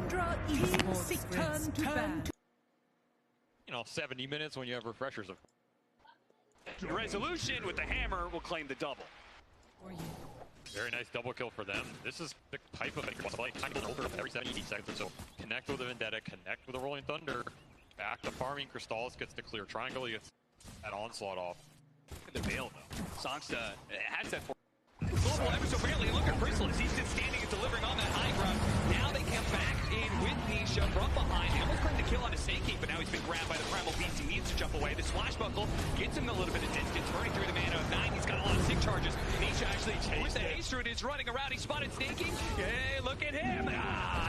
Tundra Esports turn to 70 minutes when you have refreshers. Resolution with the hammer will claim the double. Very nice double kill for them. This is the type of play. Time to over every 70 seconds or so. Connect with the Vendetta, connect with the Rolling Thunder. Back to farming. Crystallis gets the clear triangle. He gets that onslaught off. Look at the veil though. Songsta has that for global ever so barely. Look at Crystallis. He's just standing and delivering on that high ground. Now they come back in with Nisha from behind. Almost trying to kill on a Snake, but now he's been grabbed by the Primal Beast. He needs to jump away. The Swashbuckle gets him a little bit of distance. Burning through the mana of 9. He's got a lot of sick charges. Nisha actually with the haste through it is running around. He spotted Snaking. Hey, look at him.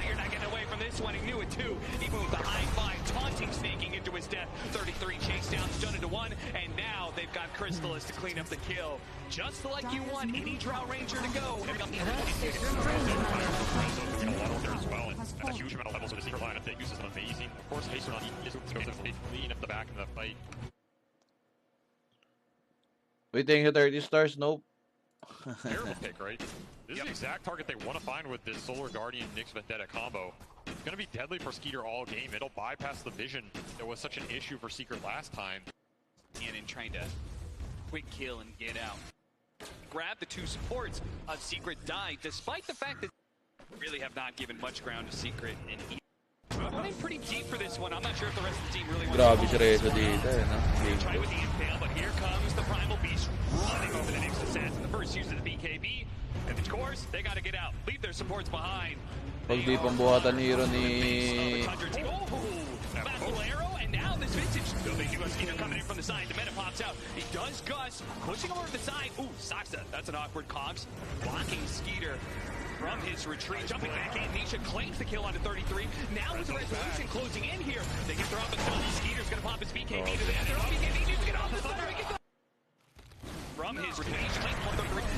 You're not getting away from this one. He knew it too. He moved the high five, taunting Snaking into his death. 33 chase down, stunned into 1. And now they've got Crystallis to clean up the kill. Just like you want any Drow Ranger to go. A huge amount of levels of the secret lineup that uses an amazing, of course, haste on the clean up the back of the fight. We think 30 stars? Nope. Terrible pick, right? This is the exact target they want to find with this Solar Guardian Nyx Vendetta combo. It's going to be deadly for Skeeter all game. It'll bypass the vision that was such an issue for Secret last time. And trying to quick kill and get out. Grab the 2 supports of Secret died, despite the fact that really have not given much ground to Secret, and he running pretty deep for this one. I'm not sure if the rest of the team really wants to try with the impale, but here comes the Primal Beast running over the next assassin. The first use of the BKB, and of course, they got to get out, leave their supports behind. Pag di pambuhatan hero ni... Battle arrow, and now this vintage. So they do have Skeeter coming in from the side. The meta pops out. He does Gus, pushing over to the side. Ooh, Saksa, that's an awkward Cogs. Blocking Skeeter from his retreat. Jumping back in, Nisha claims the kill onto 33. Now with the resolution closing in here, they can throw up a stun. Skeeter's gonna pop his BKB to the end. BKB needs to get off the thunder. From his retreat,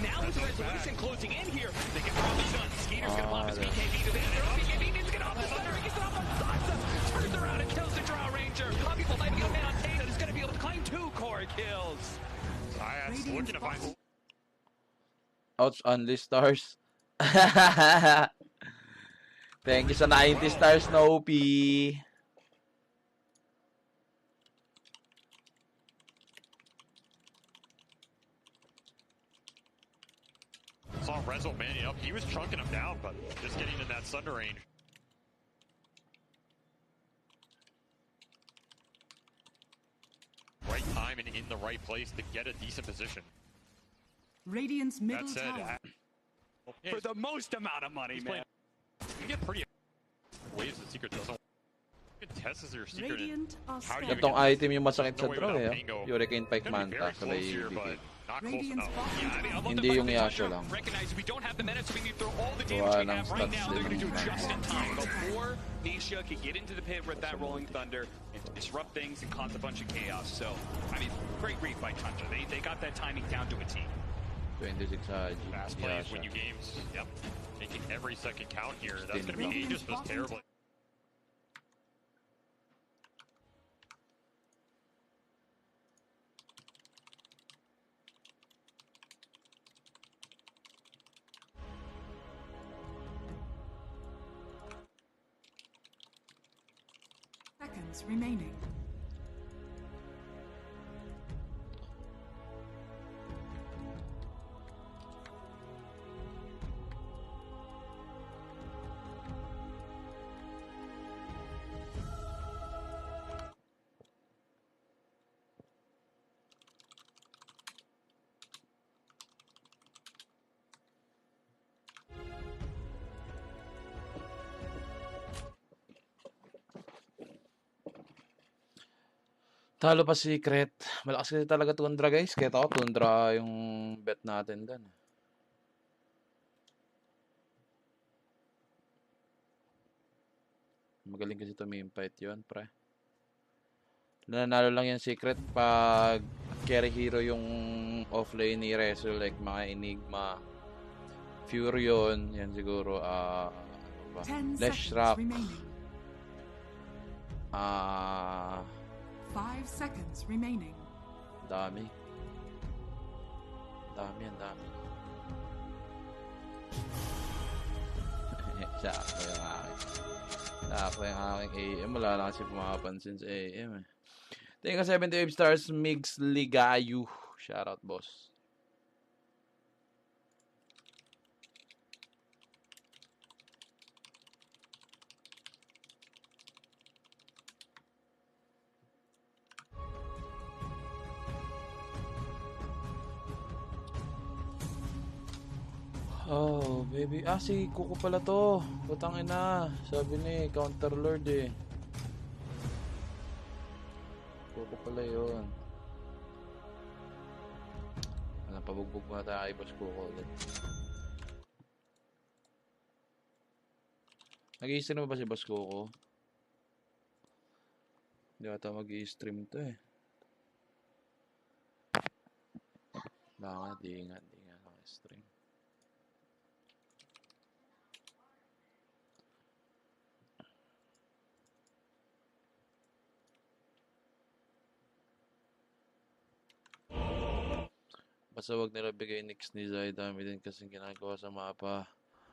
now with the resolution closing in here, they can throw up a stun. Skeeter's gonna pop his BKB to the end. BKB needs to get off the thunder. He gets it off on Saksa. Turns around and kills the Drow Ranger. People might be a man on Tata is gonna be able to claim 2 core kills. Zayas looking to find... Ouch, only stars. Thank you sa 90 stars, Nopi. Saw Rezo manning up. He was chunking him down, but just getting in that Sunder range. Right time and in the right place to get a decent position. Radiant's middle That said, tower. For the most amount of money, man. You get pretty waves that Secret doesn't. You can test as your Secret. Radiant are How do you Itong get item yung masakit sa no way draw without eh. Bingo? Hurricane Pike It's gonna be Manta very sa close here, BKB. but not close Radiant's enough. bottom Yeah, I mean, I love Hindi the yung fact that Yasha lang. recognize we don't have the minutes, so we need to throw all the Gawa damage we ng have right stats now. They're going to do din. just in time before Nisha could get into the pit with that Rolling Thunder and disrupt things and cause a bunch of chaos. So, I mean, great read by Tundra. They got that timing down to a T. 26 Fast plays win you games. Yep. Making every second count here. That's going to be Aegis, but terrible. Seconds remaining. Talo pa Secret. Malakas kasi talaga Tundra guys. Kaya ako Tundra yung bet natin dun. Magaling kasi tumimfight yun, pre. Nanalo lang yung Secret pag carry hero yung offlane ni Rezo, like mga Enigma, Furion, yan siguro, Lesh Rock, 5 seconds remaining. Dami. Dami. Sakto yung akin. Ako yung aking AM. Wala lang kasi pumapansin sa AM eh. Thank you 78 stars, Migs Ligayu. Shoutout, boss. Oh, baby. Ah, si Kuko pala to. Putang ina. Sabi ni Counterlord eh. Kuko pala yun. Alam, pabugbog muna tayo kay Boss Kuko ulit. Nag-i-stream ba si Boss Kuko? Hindi ata mag-i-stream to eh. Baka, di nga naka-stream. Basta wag nila bigay Nix ni Zay. Dami din kasing ginagawa sa mapa.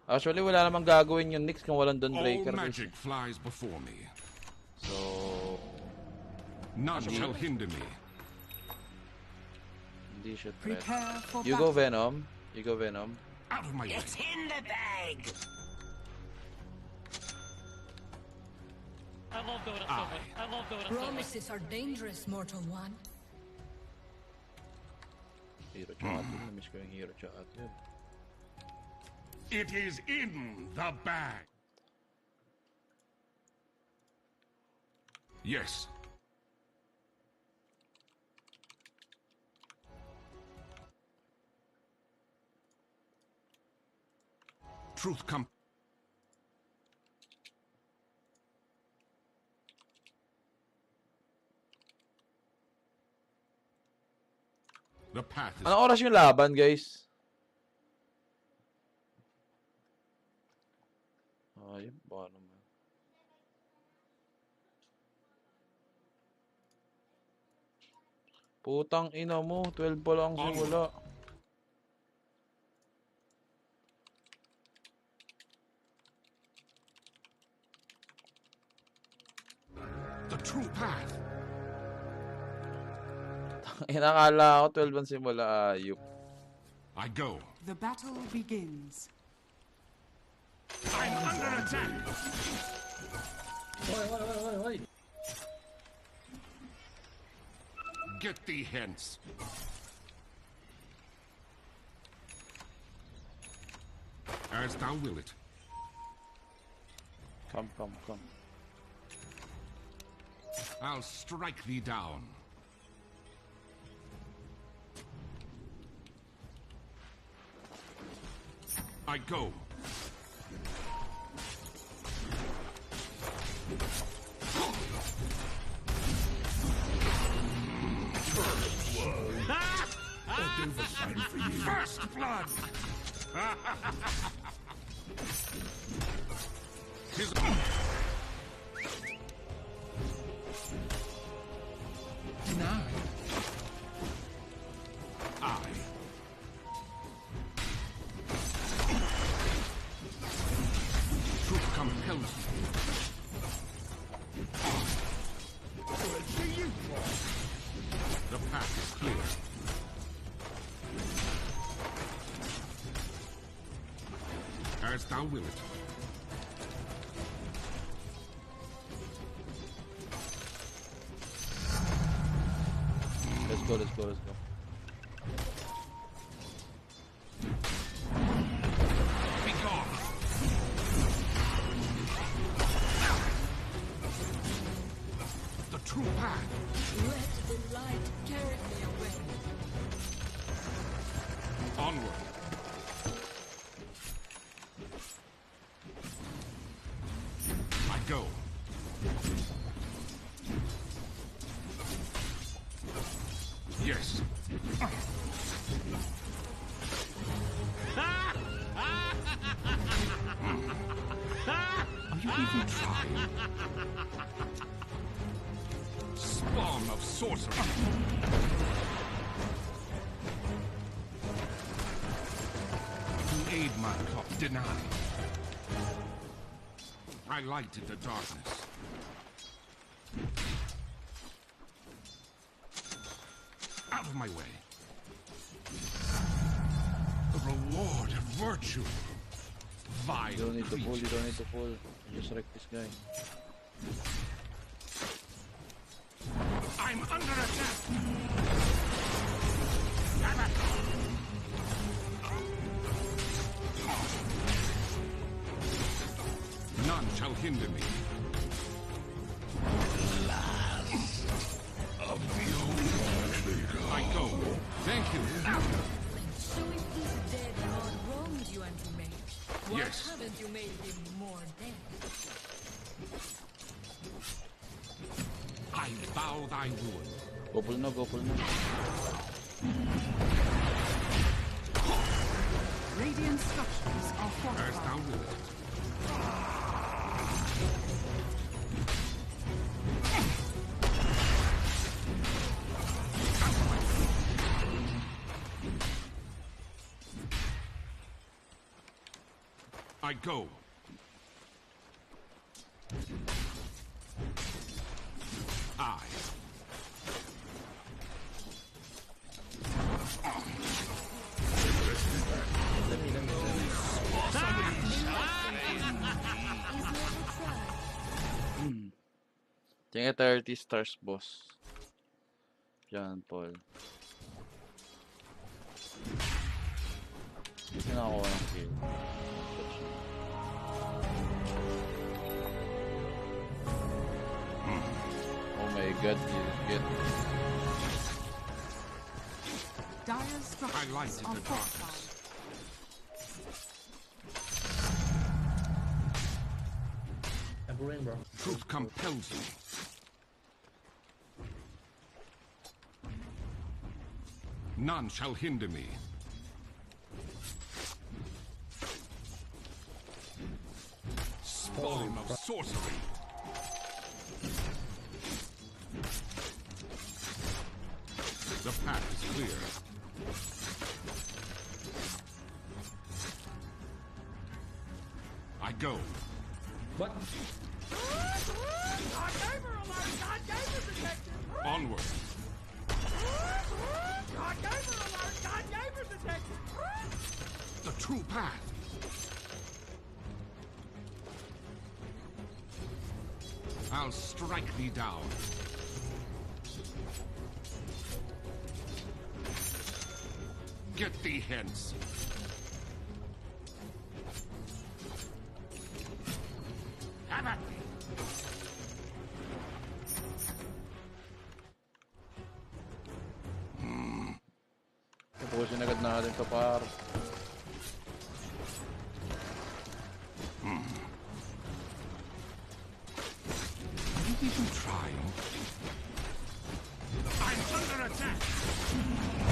Actually, wala namang gagawin yung Nix kung walang Dawn Breaker. All magic flies before me. So, none shall hinder me. hindi siya threat. Prepare for You go Venom. You go Venom. Out of my way. It's in the bag. I love Dota so much. I love Dota so much. Promises are dangerous, mortal one. Hero chat. Namiss ko yung hero chat. It is in the bag. Yes. Truth come. The path is. Anong oras yung laban, guys? Ayun, baka naman. Putang ina mo, 12 pa lang simula. The true path. Inakala ko 12 ang simula, ayup. I go. The battle begins. I'm under attack. Get thee hence. As thou will it. Come. I'll strike thee down. I go. First blood. Tis I. Truth compels me. The path is clear. As thou wilt. Let's go. Be gone. The true path. Let the light carry me away. Onward. I go. Yes. Are you even trying? Spawn of sorcery. To aid my cause, deny. I lighted the darkness. Out of my way. The reward of virtue. Vile You don't need to pull, you creatures. don't need to pull. Just wreck this guy. I'm under attack. None shall hinder me. I go. Thank you. Showing these dead how wronged you and me. Why Yes. haven't you made him more dead? I bow thy ruin. Go pull na, go pull na. Radiant structures are As fortified. thou wilt. I go. I. Tingnan 30 stars, boss. John Paul. Nakakuha ng kill. Oh my god, you get Dire structures like it, are the fortified. Truth compels me. None shall hinder me. Spawn of sorcery. The path is clear. I go. Onward. The true path. I'll strike thee down. Get thee hence. Have at me. tapusin agad natin to par. Think you can try? I'm under attack.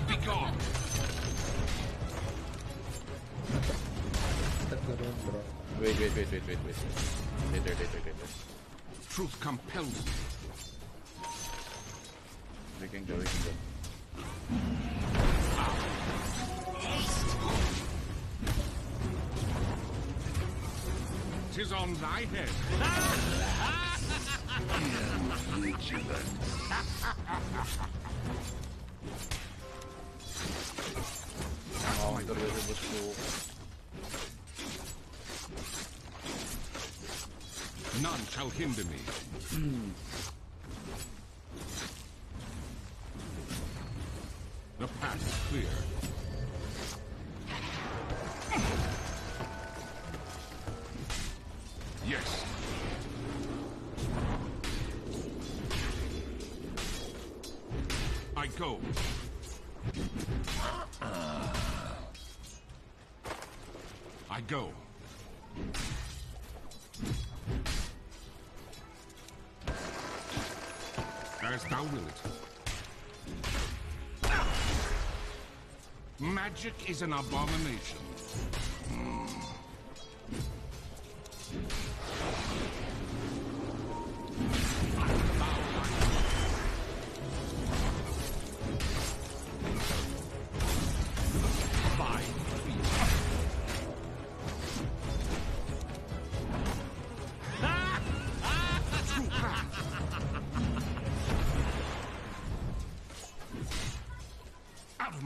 Be gone. Wait. Wait. Truth compels me. We can go. Tis on thy head. Counter with the smoke. None shall hinder me. The path is clear. Yes. I go. I go. As thou wilt. Magic is an abomination.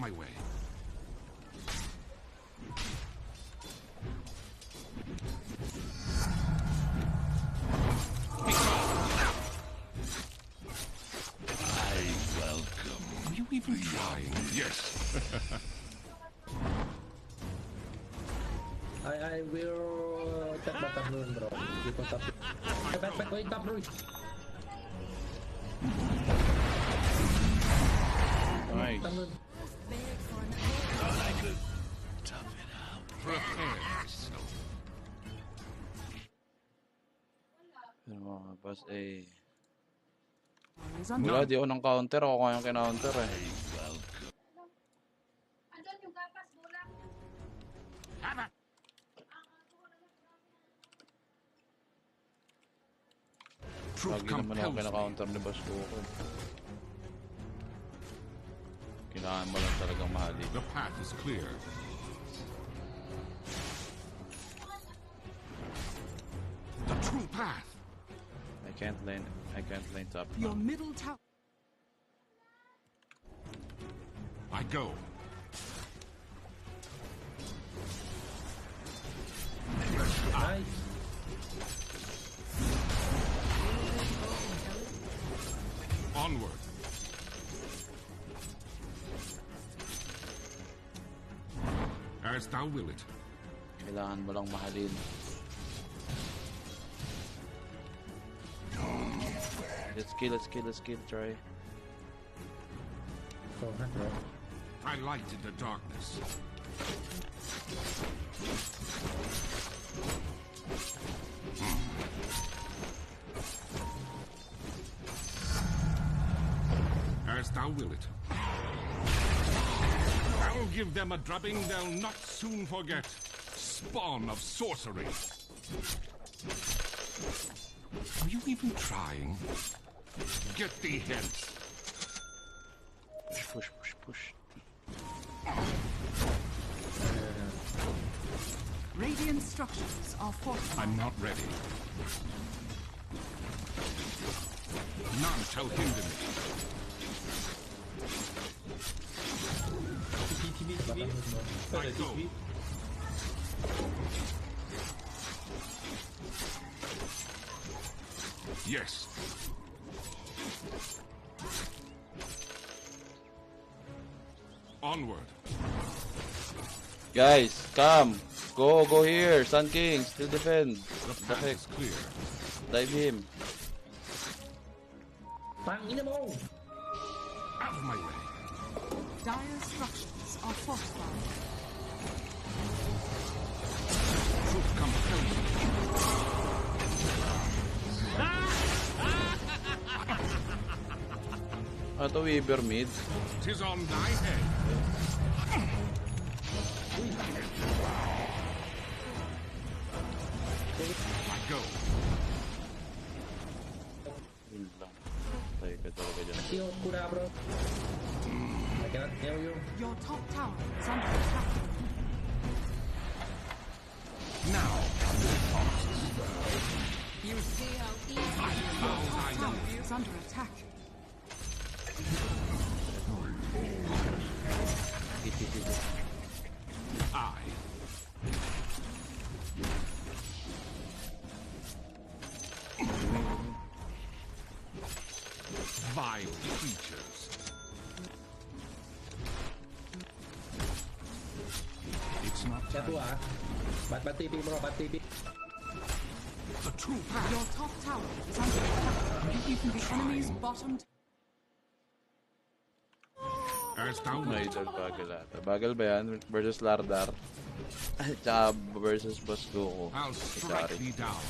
my way. I welcome. Are you even trying? Yes. I will tap bottom rune, bro. You can tap. Back, going top rune. Nice. Bottom rune. Beg for an Prepare yourself. Pero mga boss, eh. Is under Wala, di ako ng counter. Ako kaya yung kinounter eh. Truth Lagi naman ako compels me. kina-counter ni boss Kuko. Kailangan mo lang talagang mahalin. The path is clear. The true path. I can't lane top your now. middle tower. I go. Nice. Onward. As thou will it. Kailangan mo lang mahalin. Let's kill, try. Go ahead, bro. I light in the darkness. As thou will it. I'll give them a drubbing they'll not soon forget. Spawn of sorcery. Are you even trying? Get thee hence. Push. Radiant structures are fortified. I'm not ready. None shall hinder me. Bottom rune, bro. I go. Yes. Onward. Guys, come. Go here. Sun King, still defend. The The path heck? is clear. Dive him. Tangina mo! Out of my way. Dire structures are fortified. Truth compels me. Ato Weaver mid. Tis on thy head. I go. Yun lang. Tayo ka talaga dyan. Heal Kura, bro. I cannot heal you. Your top tower is under attack. Now. You see how easy Your top tower is under attack. I. Vile creatures. It's not Satu time. ah. Bat TP, bro. Bat TP. The true path. Your top tower is under attack. Even the enemy's bottom As thou No, wilt. idol bagal ata. Bagal ba yan? Versus Lardar. Tsaka versus Boss Kuko. I'll strike Sorry. thee down.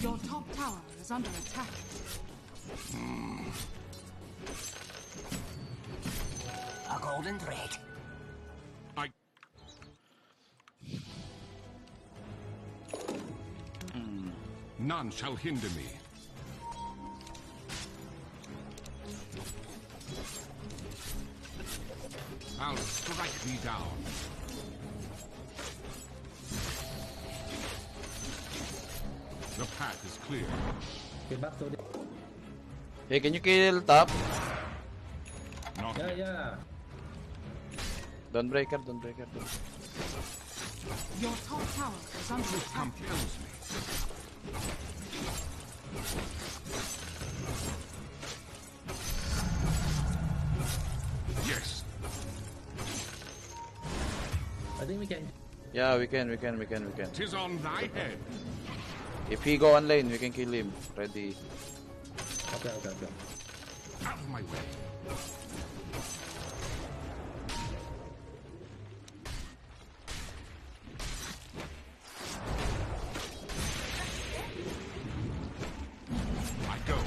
Your top tower is under attack. A golden thread. I. None shall hinder me. I'll strike thee down. The path is clear. Get back to the... Hey, can you kill top? Yeah. Dawnbreaker. Your top tower is under Truth attack. compels me. Yes. I think we can. Yeah, we can. Tis on thy head. If he go on lane, we can kill him. Ready. Okay. Out of my way. I go.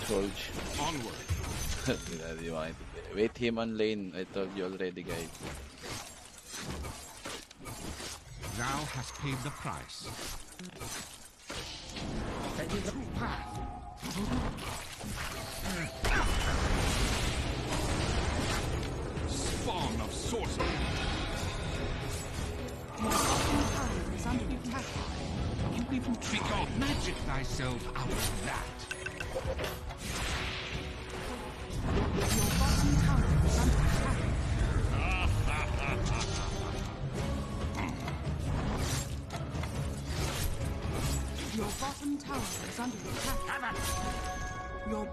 Soldier. Onward. Di maintindihan. Wait him on lane. I told you already, guys. Thou hast paid the price. Thank you. Spawn of sorcery. Your bottom tower is under attack. Keep me from trick or magic thyself out of that. Your bottom tower is under attack. Your bottom tower is under attack. Your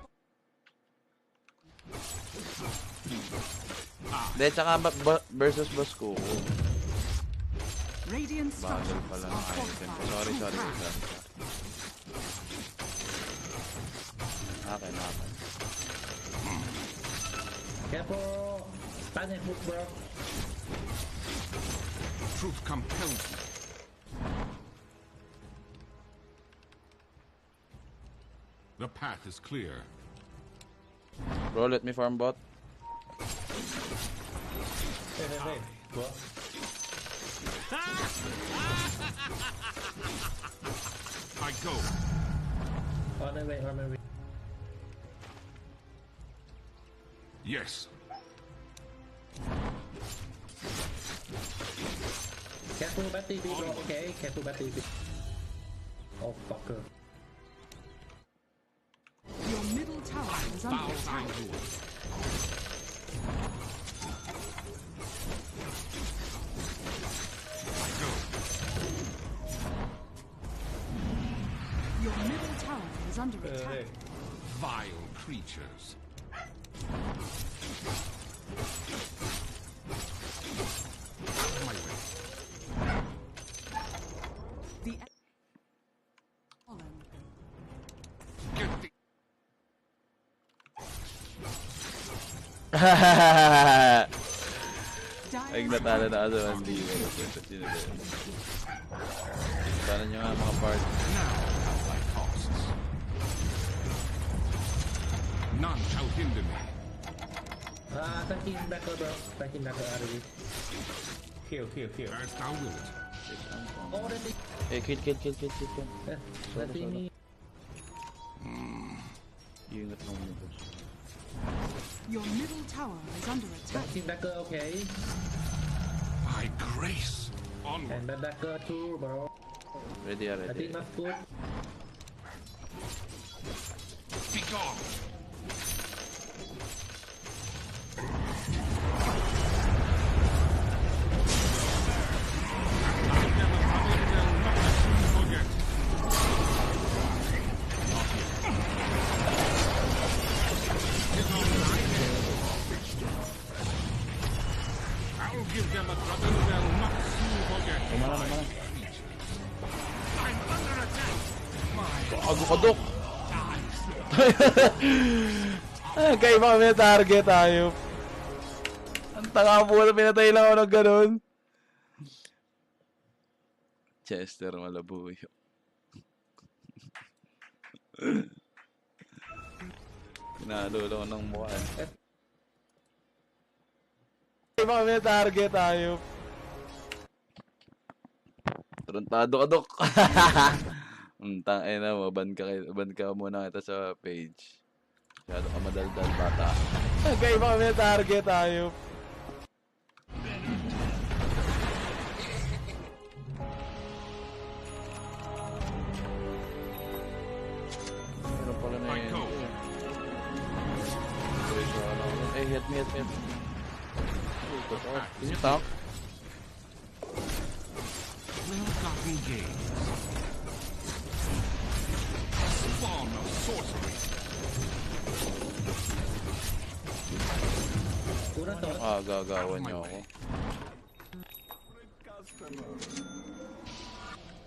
Hindi, tsaka versus boss ko. radiant Bagal structures pala are ng item. fortified. Sorry. True Okay. Careful. Panic hook, bro. Truth compels me. The path is clear. Bro, let me farm bot. Hey. Bro. I go. On my way. Yes. Careful, bad TP, bro. Okay, careful, bad TP. Oh, fucker. Your middle tower is under Bow attack. thy lord. I go. Your middle tower is under attack. Vile creatures. Out of my way. The fallen. Get the Ay, natalo na ako sa 1D. Sana nyo nga mga part. now at thy costs. None shall hinder me. Tanking back, bro. Tanking back, RV. Kill. As thou wilt. Oh, that thing. Eh, kill. That thing. Ingat mo mo, boss. Your middle tower is under attack. Tanking back, okay. By grace. Onward. And bad back too, bro. Ready. I think that's good. Be gone. I'll give them a trouble they'll not soon forget. Kumala. I'm under attack. Bago ka, Dok. Kaiba kami na target, ayop. Ang tanga po na pinatay lang ako ng ganun. Chester, malabuyo. Pinalulo ko ng mukha. Kaiba kami na target, ayop. Truntado ka, Dok. Tangina mo, ban ka muna kita sa page. Masyado ka madaldal, bata. Kaiba kami na target, ayop. Meron pala na I help me. Can you talk? Well-gotten gains. Spawn of sorcery. Kurang to. Gagawan niyo ako.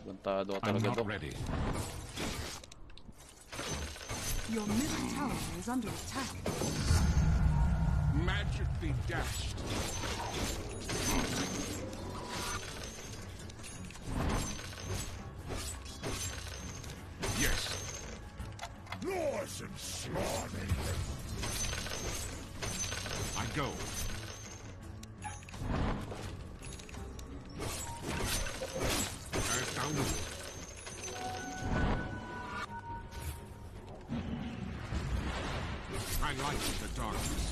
Bantado ka I'm talaga not to. ready. Your middle tower is under attack. Magically dashed. Yes. Nice and slimy. I go. Earth down. I like the darkness.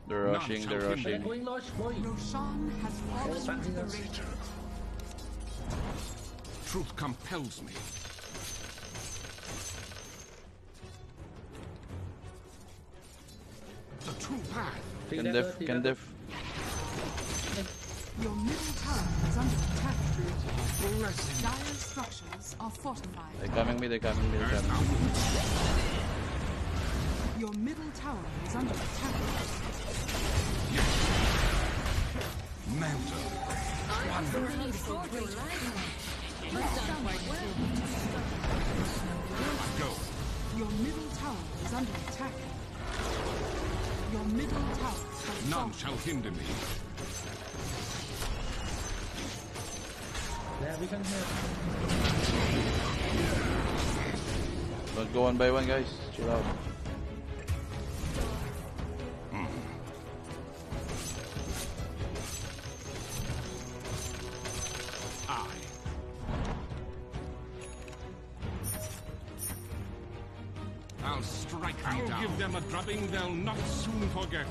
They're rushing. Going lost, boy. Roshan has fallen to the raging. Truth compels me. The true path. Can def. Your middle tower is under attack. Dire structures are fortified. They're coming mid. Your middle tower is under attack. Mantle. Go. Your middle tower is under attack. Your middle tower has None fallen. shall hinder me. Yeah, we can help. Don't go one by one, guys. Chill out. I'll strike me down. Give them a drubbing they'll not soon forget.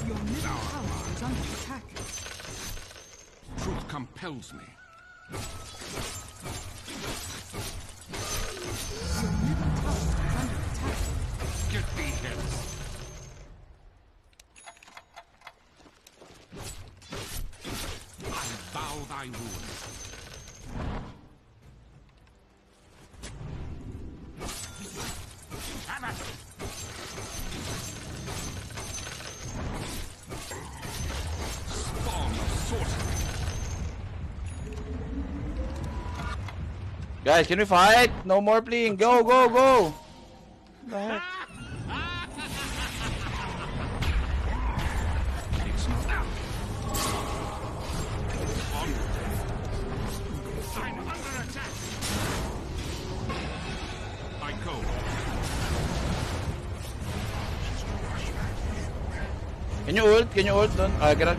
Your middle tower is under attack. Truth compels me. Your middle tower is under attack. Get thee hence. I bow thy ruin. Have it! Spawn of sorcery. Guys, can we fight? No more playing. Go. The heck? It's not out. I'm under attack. I go. Can you ult? Don't. Get out.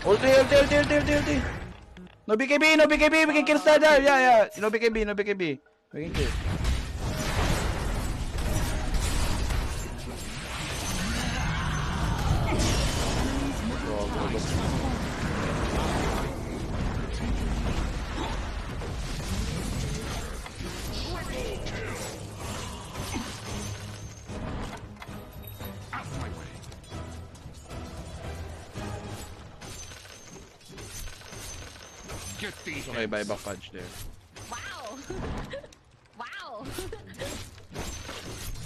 Ulti. No BKB, we can kill Stardar. Yeah. No BKB. We can kill. Go. Out of my way. Get thee Okay, buyback punch there. Wow! Wow!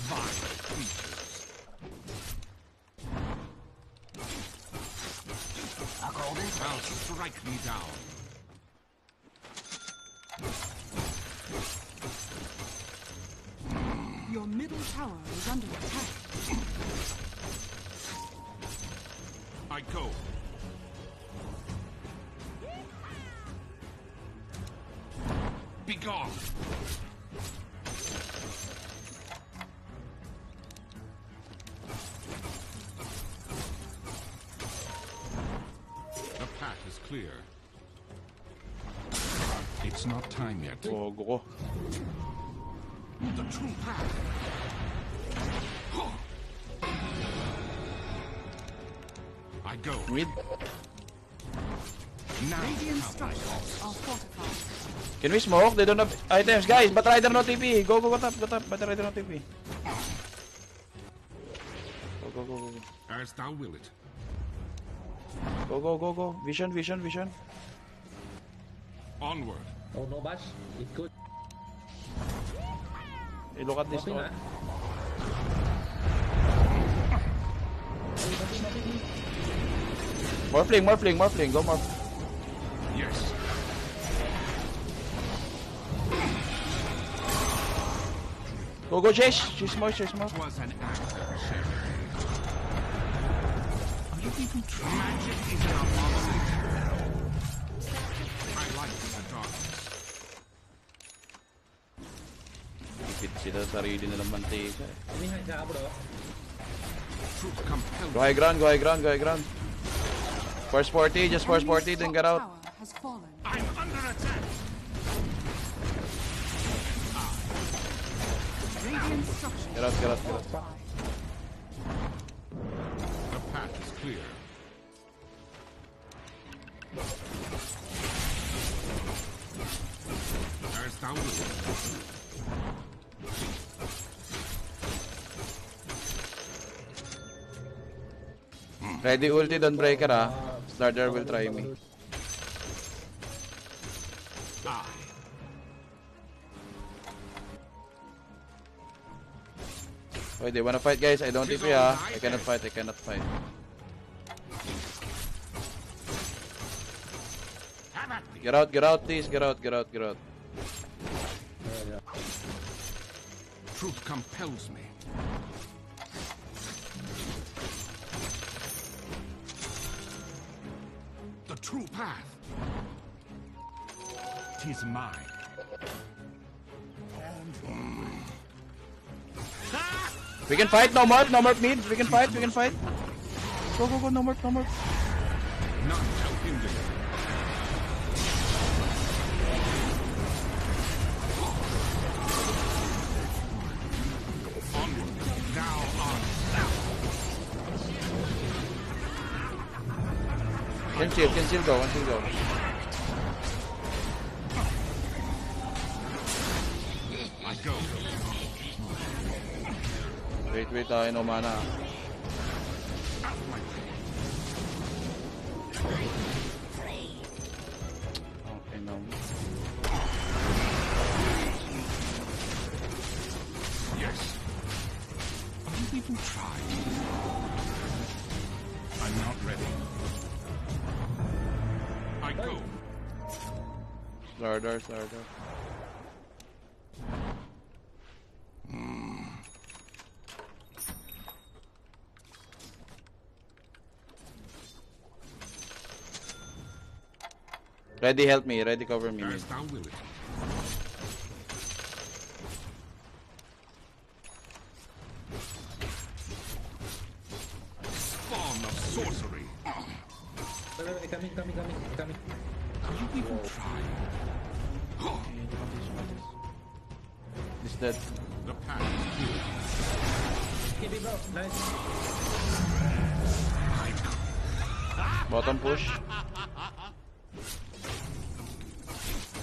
vile creatures. A golden Now strike me down. Your middle tower is under attack. I go. Begone. The path is clear. It's not time yet. Go. The true path. I go. Mid. Now Radiant have my structures are fortified. Can we smoke? They don't have items. Guys, Batrider no TP. Go top. Batrider no TP. Go. As thou will it. Go. Vision. Onward. Oh, no bash. It could. Hey, look at this. Copy na. Morphling. Go morph. Yes. Go, chase. Chase more. Was an act of charity. You people try. Magic is an abomination. I like the darkness. Ikit sila sa sarili nilang mantika. Inihan ka, bro. Truth compels. Go high ground. Force 40, just force 40, then get out. Tower has fallen. I'm under attack. Radiant structures. Get out. fortified. The path is clear. As thou wilt. Ready ulti, don't breaker ah. Starter will try me. Wait, they wanna fight guys? I don't TP ah. I cannot fight. Get out please, get out. Truth compels me. The true path. 'Tis mine. We can fight, no morph mid. We can fight. Go, no morph. None shall hinder me. Onward, thou art thou. Can still go. I go. Wait, no mana. Okay, no. Yes. You people try. I'm not ready. I go. Starter. Ready, help me. Ready, cover me. As thou will it. Spawn of sorcery. Wait, coming. You people try. He's dead. The path is clear. Keep it, bro. Nice. Bottom push.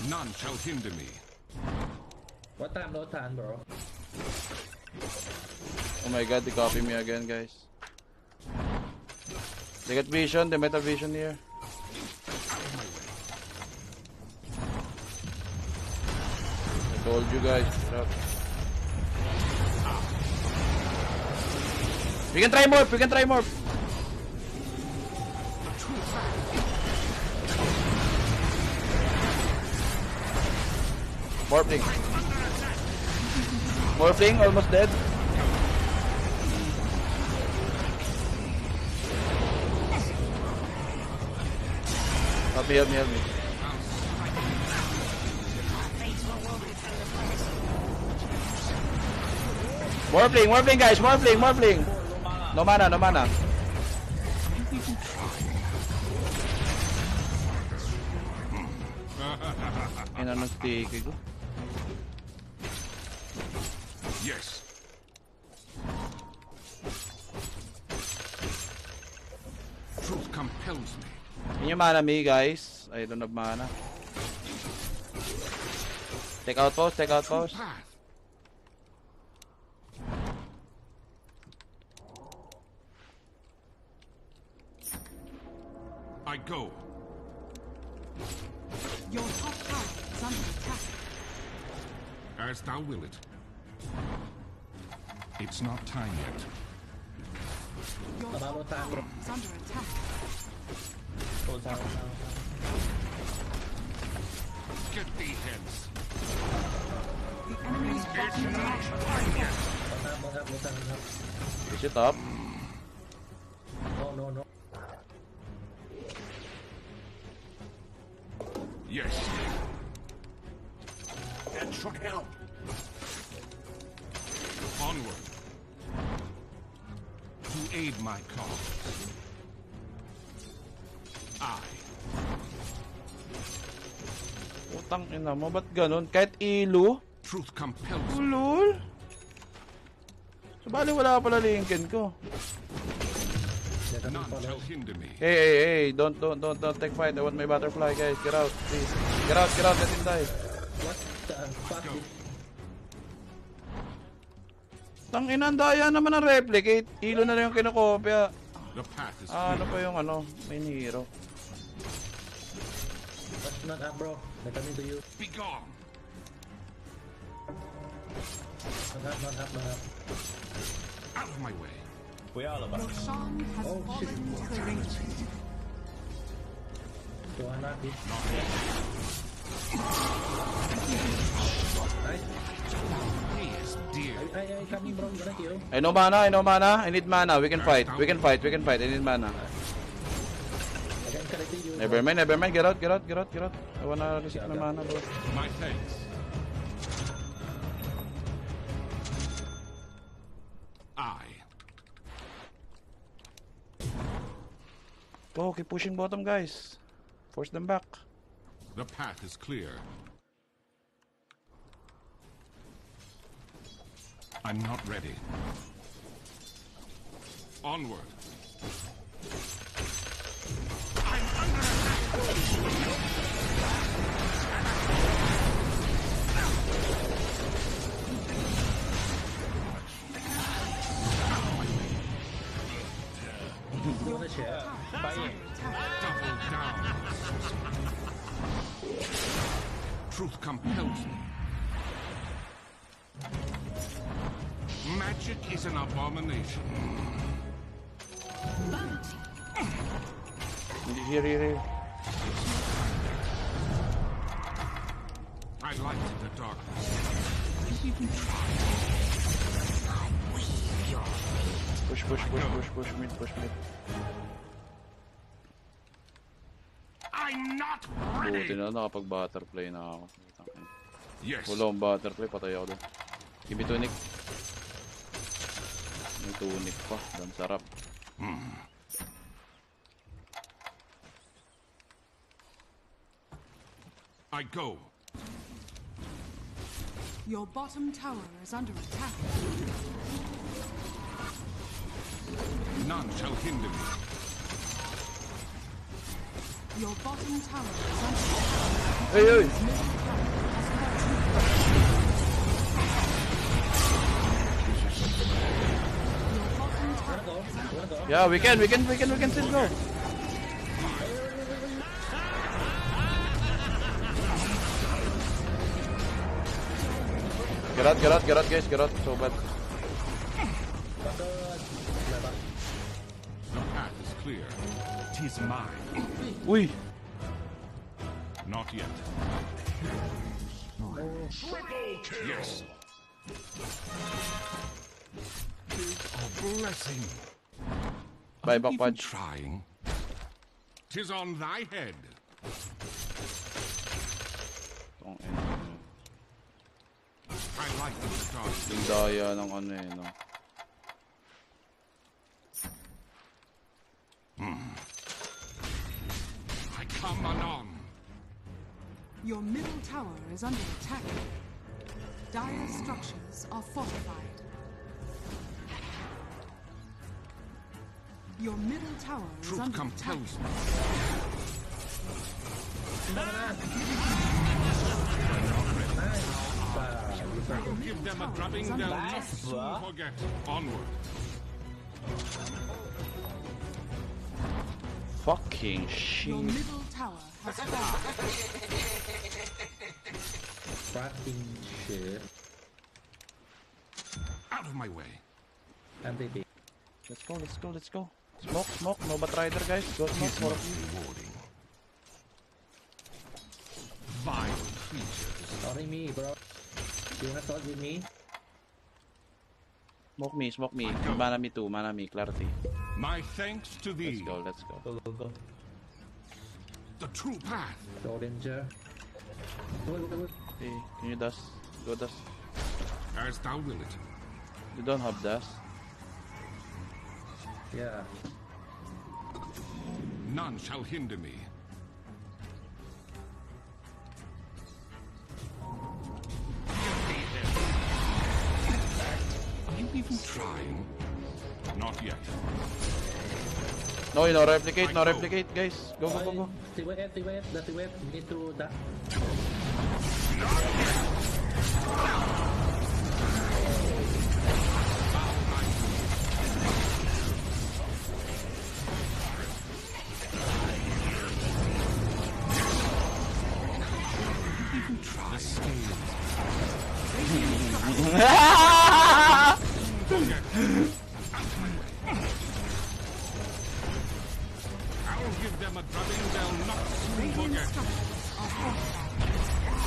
None shall hinder me. What time, no time, bro. Oh my god, they copy me again, guys. They got vision, they might have vision here. I told you guys. Stop. We can try morph. Morphling, almost dead. Help me. Morphling guys, morphling. No mana. Stick ko. Yes. Truth compels me. Can you mana me, guys? I don't have mana. Take out post, take out post. Path. I go. Your top tower is under attack. As thou will it. It's not time yet. Your Tama mo top tayo, bro. tower is under attack. Hold tower. Get thee hence. The enemy's bottom tower. Bottom. Push it up. No. Yes. That should help. Onward. To aid my cause. Utang ina mo, ba't ganun? Kahit ilo? Truth compels me. Ulul? Sabali wala pala Lincoln ko. None shall hinder me. Hey, don't take fight. I want my butterfly, guys. Get out, please. Get out, let him die. What the fuck? Tang ina, ang daya naman ng replicate. Ilo na lang yung kinokopya. The path is Ano pa yung main hero? What's not up, bro? They're coming to you. Be gone. Not up. Out of my way. Roshan has Oh, shit. fallen to the Radiant. Tuhan natin. Nice. He is dear. Ay, coming, bro. Gonna kill. I know mana. I need mana. We can fight. I need mana. Again, correcting you. Never mind. Get out. I wanna receive my mana, bro. My thanks. Go, keep pushing bottom, guys. Force them back. The path is clear. I'm not ready. Onward. I'm under attack. You wanna share? Double down. Truth compels me. Magic is an abomination. Here. I light the darkness. Push mid. I'm not Buti ready. na nakapag-butterfly na ako. Yes. Wala akong butterfly, patay ako doon. Give me tunic. May tunic pa, dan sarap. I go. Your bottom tower is under attack. None shall hinder me. Your bottom tower is under attack. Hey! Your bottom tower is under attack. Yeah, we can still go. Get out, guys, get out. So bad. The path is clear. 'Tis mine. Uy! Not yet. Yes. A blessing. Bye, back Even punch. trying. 'Tis on thy head. I like the dark. Yung daya ng no. I come anon. Your middle tower is under attack. Dire structures are fortified. Your middle tower is Truth under attack. compels me. I'll give them a drubbing they'll not soon forget. Onward. Fucking Your shit. middle tower has fallen. Fucking shit. Out of my way. MVP. Let's go, let's go, let's go. Smoke, smoke, no Batrider guys. Go smoke, Is for not rewarding. Vile creatures. Sorry me, bro. You wanna talk with me? Smoke me, smoke me. Mana me too, mana me, clarity. My thanks to Let's thee. go, let's go. Go, go, go. The true path. Go, Ranger. Go, go, go. Hey, can you dust? Go dust. As thou will it. You don't have dust. Yeah. None shall hinder me. Are you even trying? Not yet. No, no replicate, no replicate, guys. Go, go, go, go. The wave, the wave, the wave. We need to duck. The scales. I'll give them a drubbing they'll not soon Radiant forget. structures are fortified.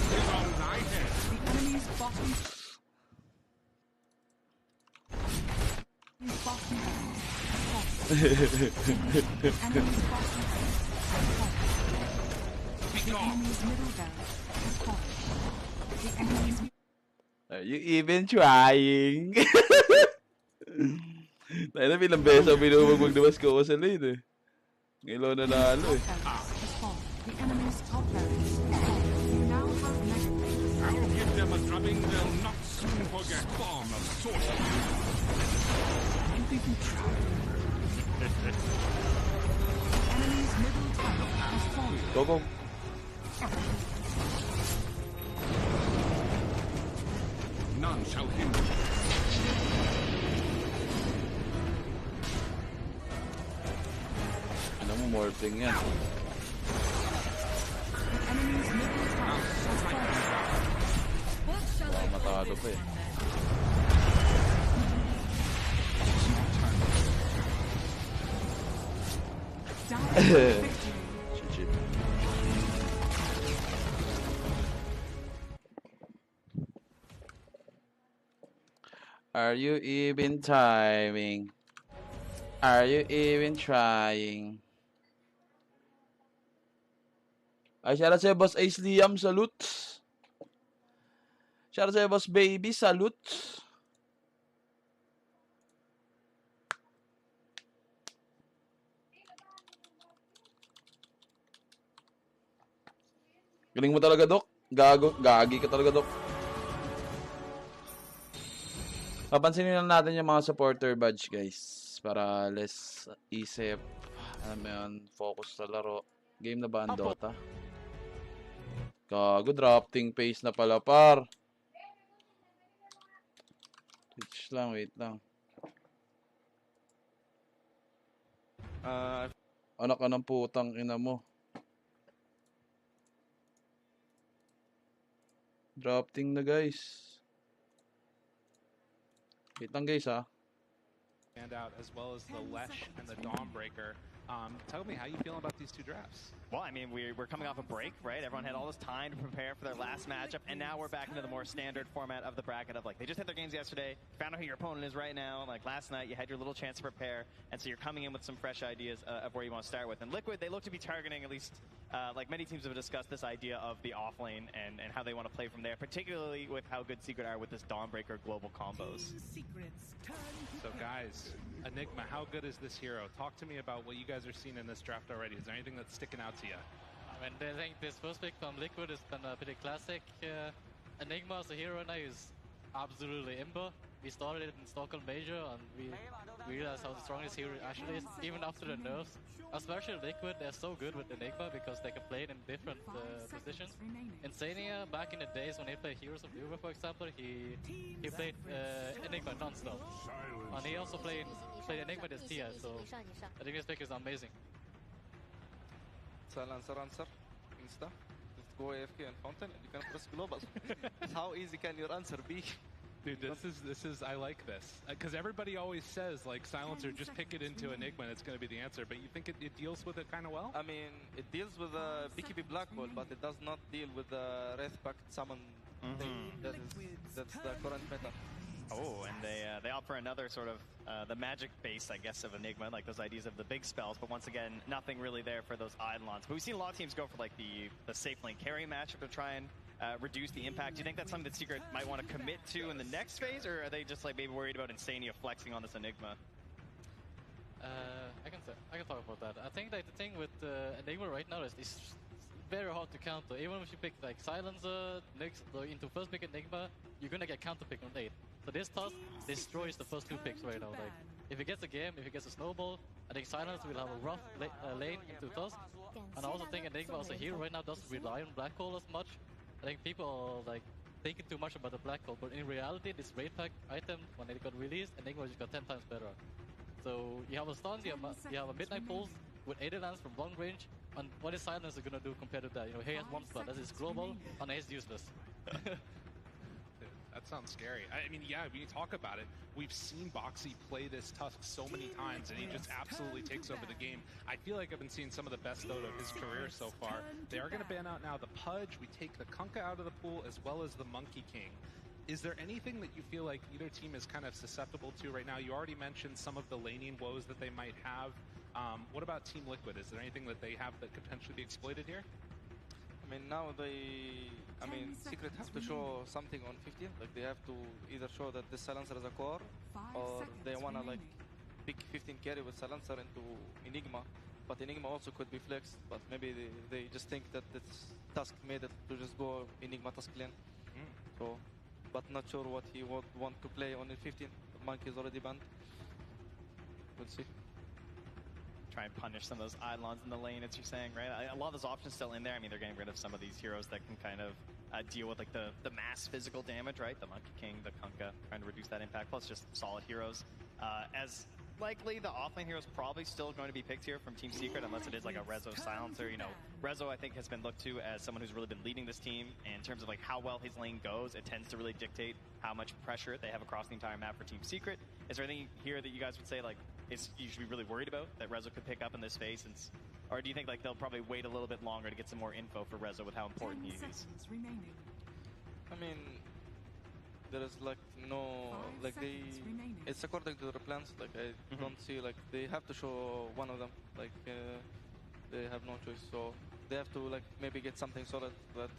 Is on thy head. The enemy's bottom enemy's bottom Be gone. enemy's middle barracks has fallen. The enemy's Are you even trying? Tayo na bilang beses ako binubugbog na mas ko sa lane eh. Ngayon na nalo eh. barracks has fallen. The enemy's top barracks has fallen. You now have negative. I'll give them a drubbing they'll not soon forget. Spawn of sorcery. You even try. Enemy's middle tower has fallen. Go, go. None shall hinder me. Ano mo, morphing yan. The enemy's middle tower has fallen. What shall Baka I call matalo this pa eh. one then? Down victory. Shit, shit. Are you even timing? Are you even trying? Ay, shoutout sa'yo, Boss Ace Liam, salute. Shoutout sa'yo, Boss Baby, salute. Galing mo talaga, Dok. Gagi ka talaga, Dok. Papansinin lang natin yung mga supporter badge, guys. Para less isip. Alam mo yun, focus sa laro. Game na ba ang Dota? Gago, drafting pace na pala, par. Twitch lang, wait lang. Anak ka ng putang ina mo. Drafting na, guys. Wait lang, guys, ha. Stand out as well as the Lesh and the Dawnbreaker. Tell me, how you feeling about these two drafts? Well, I mean, we're coming off a break, right? Everyone had all this time to prepare for their last matchup, and now we're back into the more standard format of the bracket of, like, they just had their games yesterday, found out who your opponent is right now, like last night you had your little chance to prepare, and so you're coming in with some fresh ideas of where you want to start with. And Liquid, they look to be targeting, at least, like many teams have discussed, this idea of the offlane and how they want to play from there, particularly with how good Secret are with this Dawnbreaker global combos. So guys, Enigma, how good is this hero? Talk to me about what you guys are seeing in this draft already. Is there anything that's sticking out to you? I mean, I think this first pick from Liquid has been a pretty classic. Enigma as a hero now is absolutely imber. We started it in Stockholm Major and we realize how strong this hero actually is, even after the nerfs. Especially Liquid, they're so good with Enigma because they can play it in different positions. Insania, back in the days when he played Heroes of Uber, for example, he played Enigma non-stop. And he also played Enigma this TI, so I think this pick is amazing. Silence answer. Insta. Just go AFK and fountain and you can press global. How easy can your answer be? Dude, this is I like this because everybody always says like silencer, just pick it into Enigma and it's going to be the answer. But you think it deals with it kind of well? I mean, it deals with the BKB Black Hole, but it does not deal with the Wraith Pact summon thing. That's the current meta. Oh, and they opt for another sort of the magic base, I guess, of Enigma, like those ideas of the big spells. But once again, nothing really there for those Eidolons. But we've seen a lot of teams go for like the safe lane carry matchup to try and reduce the impact. Do you think that's something that Secret might want to commit to in the next phase, or are they just like maybe worried about Insania flexing on this Enigma? I can talk about that. I think that the thing with Enigma right now is it's very hard to counter. Even if you pick like Silencer next into first pick Enigma, you're gonna get counter pick on late. So this toss destroys the first two picks right now. Like if it gets a game, if it gets a snowball, I think Silencer will have a rough lane into toss. And I also think Enigma as a hero right now doesn't rely on Black Hole as much. I think people are like thinking too much about the Black Hole, but in reality, this Raid Pack item, when it got released, Enigma just got 10 times better. So you have a stun, you have a Midnight Pulse with 80 lands from long range, and what is Silencer gonna do compared to that? You know, he has one spot, that is global, and he's useless. That sounds scary. I mean, yeah, when you talk about it, we've seen Boxy play this Tusk so many times, and he just absolutely takes over the game. I feel like I've been seeing some of the best out of his career so far. They are going to ban out now the Pudge. We take the Kunkka out of the pool, as well as the Monkey King. Is there anything that you feel like either team is kind of susceptible to right now? You already mentioned some of the laning woes that they might have. What about Team Liquid? Is there anything that they have that could potentially be exploited here? I mean, now Secret have to show something on 15. Like they have to either show that this Silencer is a core, or they wanna like pick 15 carry with Silencer into Enigma. But Enigma also could be flexed. But maybe they just think that this Tusk made it to just go Enigma Tusk lane. So, but not sure what he would want to play on the 15. The Monkey is already banned. We'll see. Try and punish some of those Eidolons in the lane, as you're saying, right? A lot of those options still in there. I mean, they're getting rid of some of these heroes that can kind of deal with like the mass physical damage, right? The Monkey King, the Kunkka, trying to reduce that impact, plus just solid heroes. As likely, the offlane hero is probably still going to be picked here from Team Secret, unless it is like a Rezo Silencer. You know, Rezo, I think, has been looked to as someone who's really been leading this team. And in terms of like how well his lane goes, it tends to really dictate how much pressure they have across the entire map for Team Secret. Is there anything here that you guys would say like you should be really worried about that Rezo could pick up in this phase? Or do you think like they'll probably wait a little bit longer to get some more info for Rezo with how important he is? I mean, there is like no, like it's according to their plans. Like I don't see, like they have to show one of them. Like they have no choice. So they have to like maybe get something solid that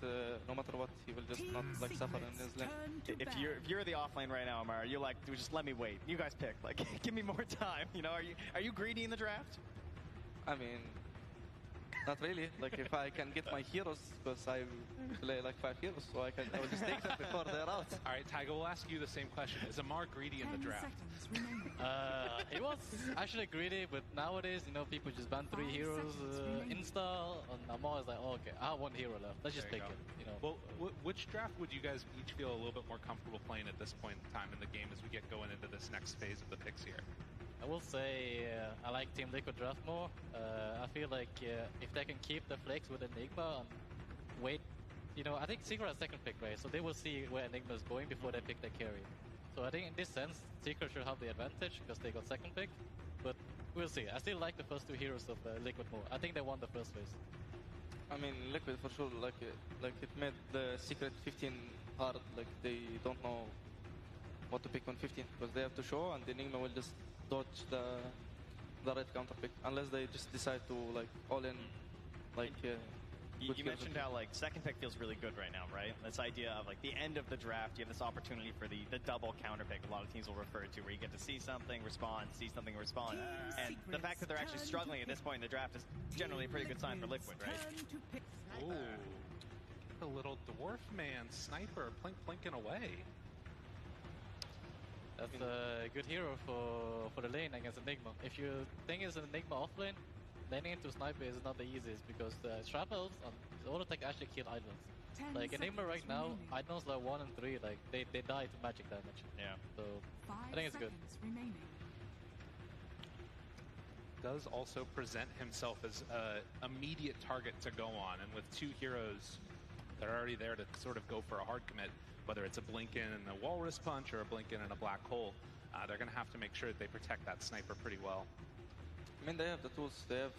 no matter what, he will just not like suffer in his lane. If you're the offlane right now, Amar, you're like, just let me wait. You guys pick. Like, give me more time. You know, are you greedy in the draft? I mean, not really. Like if I can get my heroes, because I play like 5 heroes, so I will just take them before they're out. All right, Taiga, we'll ask you the same question. Is Amar greedy in the draft? He was actually greedy, but nowadays, you know, people just ban 3 heroes install, and Amar is like, oh, okay, I have 1 hero left. Let's just pick it. You know. Well, which draft would you guys each feel a little bit more comfortable playing at this point in time in the game as we get going into this next phase of the picks here? I will say I like Team Liquid draft more. I feel like if they can keep the flex with Enigma and wait, you know, I think Secret has second pick, right? So they will see where Enigma is going before they pick their carry. So I think in this sense, Secret should have the advantage because they got second pick. But we'll see. I still like the first 2 heroes of Liquid more. I think they won the first phase. I mean, Liquid for sure. Like it made the Secret 15 hard. Like they don't know what to pick on 15 because they have to show, and Enigma will just dodge the right counter pick unless they just decide to like all in. Like you mentioned how like second pick feels really good right now, right? This idea of like the end of the draft, you have this opportunity for the double counter pick. A lot of teams will refer to where you get to see something, respond, see something, respond. And the fact that they're actually struggling at this point in the draft is generally a pretty good sign for Liquid, right? Ooh, the little dwarf man sniper plinking away. That's a good hero for the lane against Enigma. If you think it's an Enigma offlane, laning into sniper is not the easiest because the shrapnels on the auto attack actually kill Idons. Like Enigma right now, Idons like 1 and 3, like they die to magic damage. Yeah. So I think it's good. Does also present himself as an immediate target to go on, and with two heroes that are already there to sort of go for a hard commit, whether it's a Blinken and a Walrus Punch or a Blinken and a Black Hole, they're going to have to make sure that they protect that sniper pretty well. I mean, they have the tools. They have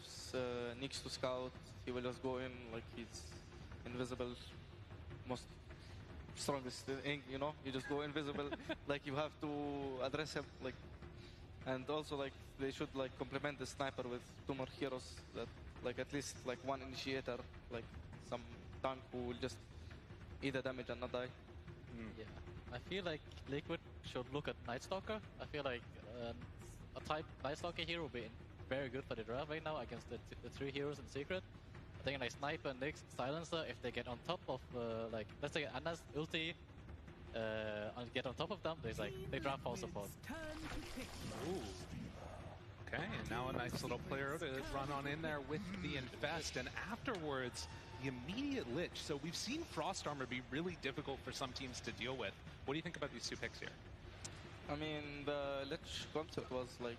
Nyx to scout. He will just go in like he's invisible. Most strongest ink, you know. You just go invisible. Like you have to address him. Like, and also like they should like complement the sniper with 2 more heroes that like at least like 1 initiator, like some tank who will just eat the damage and not die. Yeah, I feel like Liquid should look at Night Stalker. I feel like a type Night Stalker hero would be very good for the draft right now against the 3 heroes in Secret. I think like Sniper, Nyx, Silencer, if they get on top of like let's say Anna's ulti, and get on top of them, they draft fall support. Ooh. Okay, and now a nice little player to run on in there with the Infest, and afterwards the immediate Lich. So we've seen Frost Armor be really difficult for some teams to deal with. What do you think about these 2 picks here? I mean, the Lich concept was like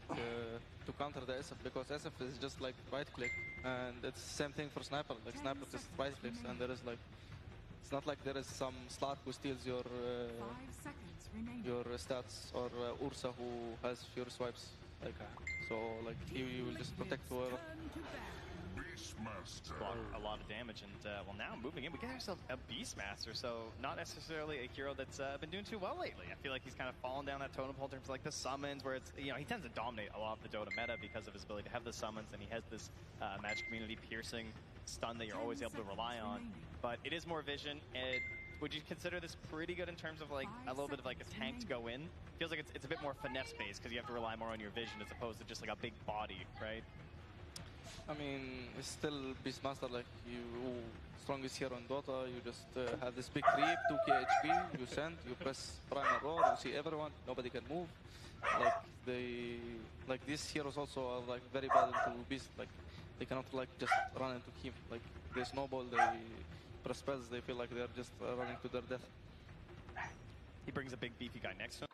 to counter the SF, because SF is just like right click, and it's the same thing for Sniper. Like Sniper just right clicks, and there is like, it's not like there is some Slark who steals your stats, or Ursa who has fewer swipes. Like, so like you will just protect whoever. A lot of damage, and well, now moving in, we get ourselves a Beastmaster, so not necessarily a hero that's been doing too well lately. I feel like he's kind of fallen down that totem pole in terms of like the summons, where it's, you know, he tends to dominate a lot of the Dota meta because of his ability to have the summons, and he has this magic community piercing stun that you're always able to rely on. But it is more vision, and would you consider this pretty good in terms of like a little bit of like a tank to go in? Feels like it's a bit more finesse based because you have to rely more on your vision as opposed to just like a big body, right? I mean, it's still Beastmaster, like you strongest hero in Dota. You just have this big creep, 2k HP, you send, you press prime and roar, you see everyone, nobody can move. Like these heroes also are like very bad into Beast, like they cannot like just run into him. Like they snowball, they press spells, they feel like they're just running to their death. He brings a big beefy guy next to him.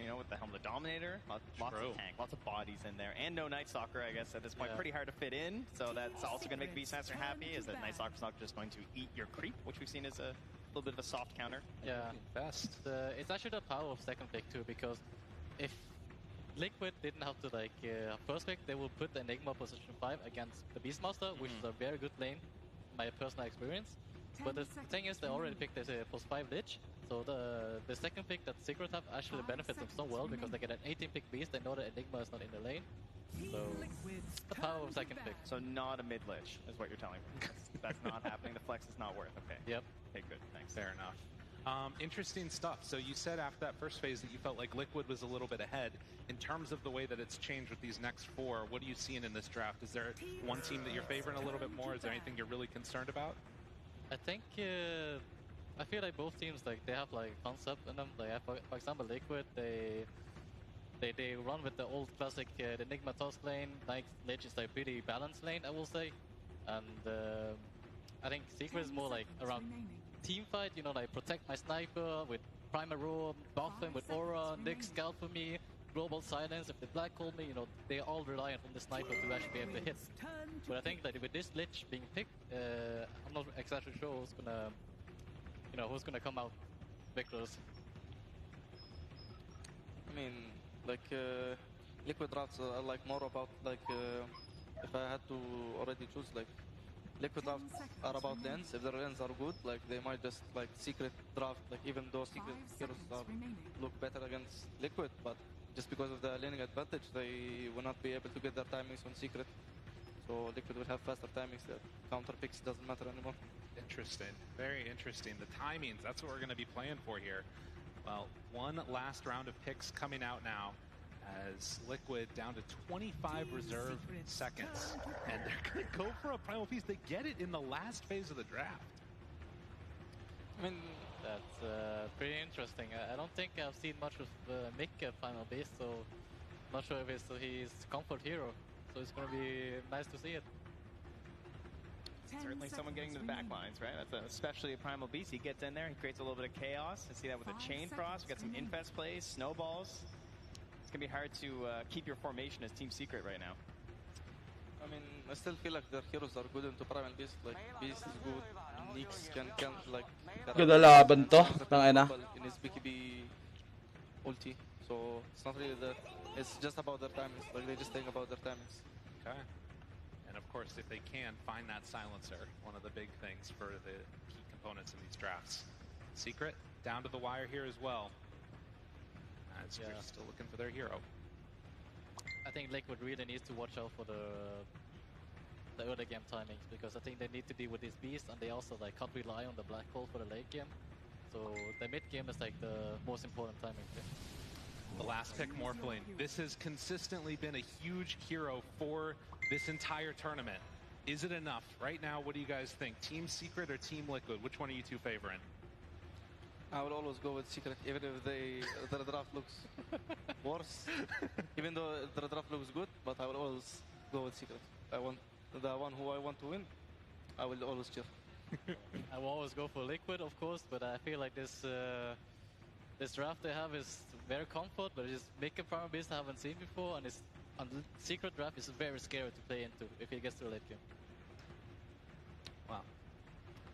You know, with the Helm of the Dominator, lots of tank, lots of bodies in there, and no Night Stalker, I guess, at this point. Pretty hard to fit in, so that's also going to make Beastmaster happy, is that Night Stalker's not just going to eat your creep, which we've seen as a little bit of a soft counter. Yeah, it's actually the power of second pick too, because if Liquid didn't have to like first pick, they will put the Enigma position 5 against the Beastmaster, which is a very good lane, my personal experience. But the thing is, they already picked this plus 5 Lich, so the second pick that Secret have actually benefits them so well because they get an 18 pick Beast, they know that Enigma is not in the lane. So, the power of second pick. So not a mid-Lich, is what you're telling me. That's not happening, the flex is not worth, okay. Yep. Okay, good, thanks. Fair enough. Interesting stuff. So you said after that first phase that you felt like Liquid was a little bit ahead. In terms of the way that it's changed with these next 4, what are you seeing in this draft? Is there one team that you're favoring a little bit more? Is there anything you're really concerned about? I think I feel like both teams, like they have like concept in them. Like for example, Liquid, they run with the old classic the Enigma Tusk lane. Like Lich is like pretty balanced lane, I will say. And I think Secret is more like around team fight. You know, like protect my sniper with Primal Roar, buff him with Aura, Nyx scout for me, Global Silence. If they black hole me, you know, they all rely on the sniper to actually be able to hit. But I think that with this Lich being picked, I'm not exactly sure who's gonna come out victors. I mean, like Liquid drafts are like more about like if I had to already choose, like Liquid drafts are about lanes. If their lanes are good, like they might just like Secret draft, like even though Secret heroes look better against Liquid, but just because of the laning advantage, they will not be able to get their timings on Secret. So Liquid will have faster timings. That counter picks doesn't matter anymore. Interesting. Very interesting. The timings, that's what we're going to be playing for here. Well, one last round of picks coming out now as Liquid down to 25 reserve seconds. And they're going to go for a Primal Feast. They get it in the last phase of the draft. I mean, That's pretty interesting. I don't think I've seen much of Mick at Final Beast, so not sure if it's his comfort hero. So it's going to be nice to see it. Certainly someone getting to the back lines, right? That's especially a Primal Beast. He gets in there, he creates a little bit of chaos. I see that with a Chain Frost. We got some infest plays, snowballs. It's going to be hard to keep your formation as Team Secret right now. I mean, I still feel like their heroes are good into Primal Beast. Like, Beast is good. Nyx can like... Ganda laban to. Tangina. In his BKB ulti. So, it's not really the... It's just about their timings. Like, they just think about their timings. Okay. And of course, if they can find that silencer, one of the big things for the key components in these drafts. Secret, down to the wire here as well. They're still looking for their hero. I think Liquid really needs to watch out for the early game timings, because I think they need to be with this beast, and they also like can't rely on the black hole for the late game. So the mid game is like the most important timing thing. The last pick, Morphling. This has consistently been a huge hero for this entire tournament. Is it enough? Right now, what do you guys think? Team Secret or Team Liquid? Which one are you two favoring? I will always go with Secret, even if the draft looks worse. Even though the draft looks good, but I will always go with Secret. I want the one who I want to win. I will always cheer. I will always go for Liquid, of course, but I feel like this draft they have is very comfort, but it's make a Primal Beast I haven't seen before, and the Secret draft is very scary to play into if he gets to the late game. Wow.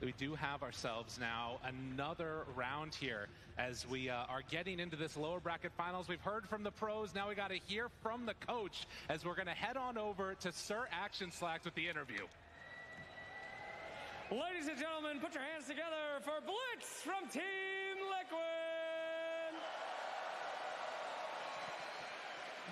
We do have ourselves now another round here as we are getting into this lower bracket finals. We've heard from the pros, now we got to hear from the coach as we're going to head on over to Sir Action Slacks with the interview. Ladies and gentlemen, put your hands together for Blitz from Team Liquid!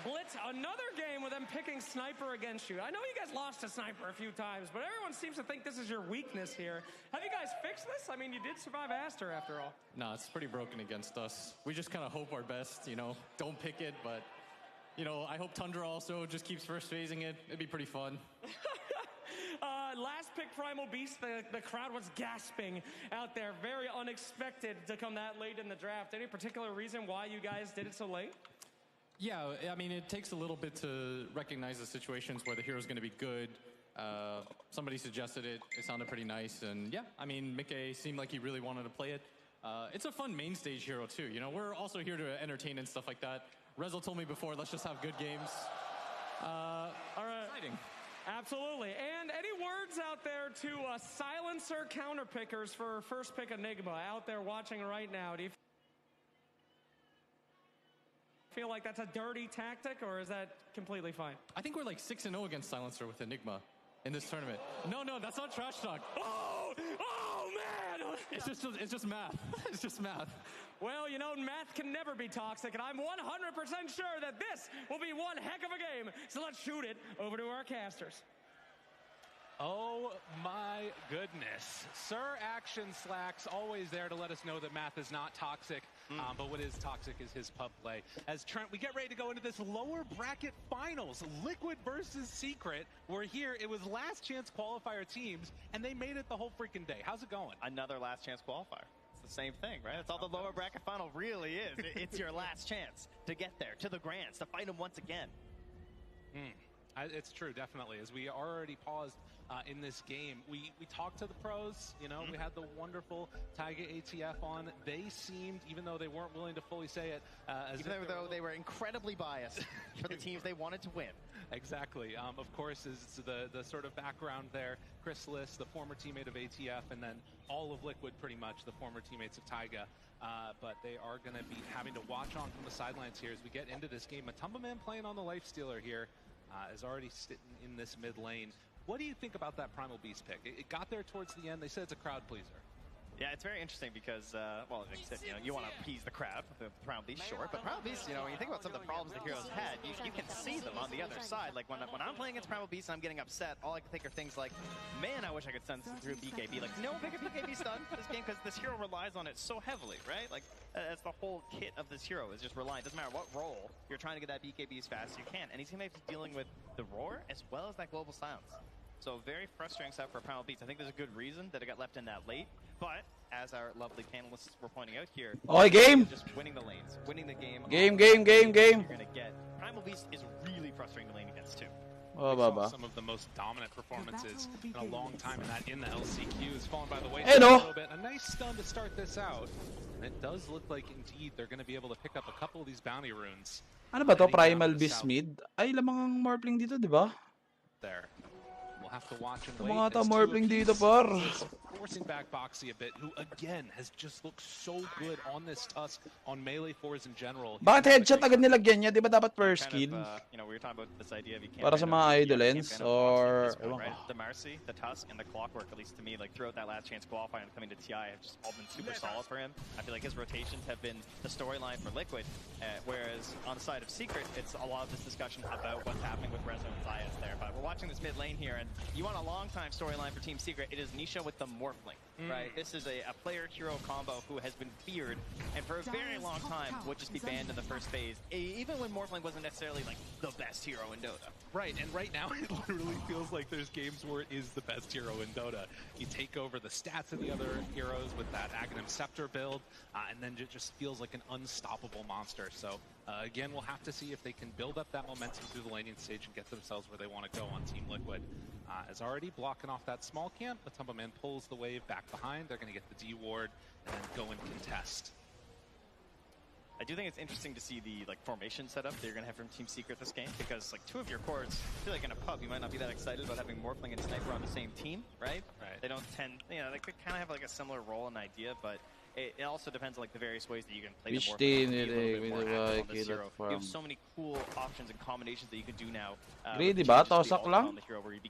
Blitz, another game with them picking Sniper against you. I know you guys lost to Sniper a few times, but everyone seems to think this is your weakness here. Have you guys fixed this? I mean, you did survive Aster after all. No, it's pretty broken against us. We just kind of hope our best, you know, don't pick it, but, you know, I hope Tundra also just keeps first phasing it. It'd be pretty fun. Last pick Primal Beast, the crowd was gasping out there. Very unexpected to come that late in the draft. Any particular reason why you guys did it so late? Yeah, I mean, it takes a little bit to recognize the situations where the hero's going to be good. Somebody suggested it. It sounded pretty nice. And yeah, I mean, Mickey seemed like he really wanted to play it. It's a fun main stage hero, too. You know, we're also here to entertain and stuff like that. Rezel told me before, let's just have good games. All right. Exciting. Absolutely. And any words out there to silencer counterpickers for first pick Enigma out there watching right now? Do you feel like that's a dirty tactic, or is that completely fine? I think we're like 6-0 against Silencer with Enigma in this tournament. No, that's not trash talk. Oh man! It's just math. It's just math. Well, you know, math can never be toxic, and I'm 100% sure that this will be one heck of a game. So let's shoot it over to our casters. Oh my goodness. Sir Action Slacks always there to let us know that math is not toxic, but what is toxic is his pub play. As Trent, we get ready to go into this lower bracket finals, Liquid versus Secret. We're here, it was last chance qualifier teams, and they made it the whole freaking day. How's it going? Another last chance qualifier. It's the same thing, right? That's all the lower bracket final really is. It's your last chance to get there, to the Grands, to fight them once again. It's true, definitely. As we already paused in this game, we talked to the pros. You know, we had the wonderful Taiga ATF on. They seemed, even though they weren't willing to fully say it, even though they were incredibly biased for the teams they wanted to win. Exactly. Of course, is the sort of background there. Chris Liss, the former teammate of ATF, and then all of Liquid, pretty much, the former teammates of Taiga. But they are going to be having to watch on from the sidelines here as we get into this game. Matumba Man playing on the Lifestealer here. Is already sitting in this mid lane. What do you think about that Primal Beast pick? It got there towards the end. They said it's a crowd pleaser. Yeah, it's very interesting because, well, like you said, you want to appease the crowd with the Primal Beast, sure. But Primal Beast, when you think about some of the problems the heroes had, you can see them on the other side. Like, when I'm playing against Primal Beast and I'm getting upset, all I can think are things like, man, I wish I could stun this through BKB. Like, no, pick a BKB stun this game because this hero relies on it so heavily, right? Like, that's the whole kit of this hero is just relying. Doesn't matter what role, you're trying to get that BKB as fast as you can. And he's going to be dealing with the roar as well as that global silence. So very frustrating stuff for Primal Beats. I think there's a good reason that it got left in that late, but as our lovely panelists were pointing out here, okay, game. Just winning the lanes, winning the game. Game. You're gonna get Primal Beast is really frustrating to lane against too. We saw some of the most dominant performances in a long time in the LCQs, fallen by the way a little bit. A nice stun to start this out, and it does look like indeed they're going to be able to pick up a couple of these bounty runes. Ano ba to? Primal Beast mid? Ay, lamang ang Morphling dito, di ba? There. We'll have to watch and wait. Mga ta Morphling dito, par. Forcing back Boxy a bit, who again has just looked so good on this Tusk, on melee fours in general. Bakit headshot agad nilagyan niya? Di ba dapat per skill? You know, we were talking about this idea of you can't Para sa mga idolens or right? The Marcy, the Tusk, and the Clockwork, at least to me, like throughout that last chance qualifying and coming to TI, have just all been super solid for him. I feel like his rotations have been the storyline for Liquid, whereas on the side of Secret, it's a lot of this discussion about what's happening with Rezo and Zayas there. But we're watching this mid lane here, and you want a long time storyline for Team Secret, it is Nisha with the Morphling, right? This is a player-hero combo who has been feared, and for a very long time would just be banned in the first phase, even when Morphling wasn't necessarily like the best hero in Dota. Right, and right now it literally feels like there's games where it is the best hero in Dota. You take over the stats of the other heroes with that Aghanim Scepter build, and then it just feels like an unstoppable monster. So again, we'll have to see if they can build up that momentum through the laning stage and get themselves where they want to go on Team Liquid. Is already blocking off that small camp. Matumba Man pulls the wave back behind. They're going to get the D ward and then go and contest. I do think it's interesting to see the formation setup that you're going to have from Team Secret this game, because like two of your cores, I feel like in a pub you might not be that excited about having Morphling and Sniper on the same team, right? Right. They don't tend, you know, they could kind of have like a similar role and idea, but it also depends on like the various ways that you can play the Morphling. You have so many cool options and combinations that you can do now. Greedy ba? Tosak lang?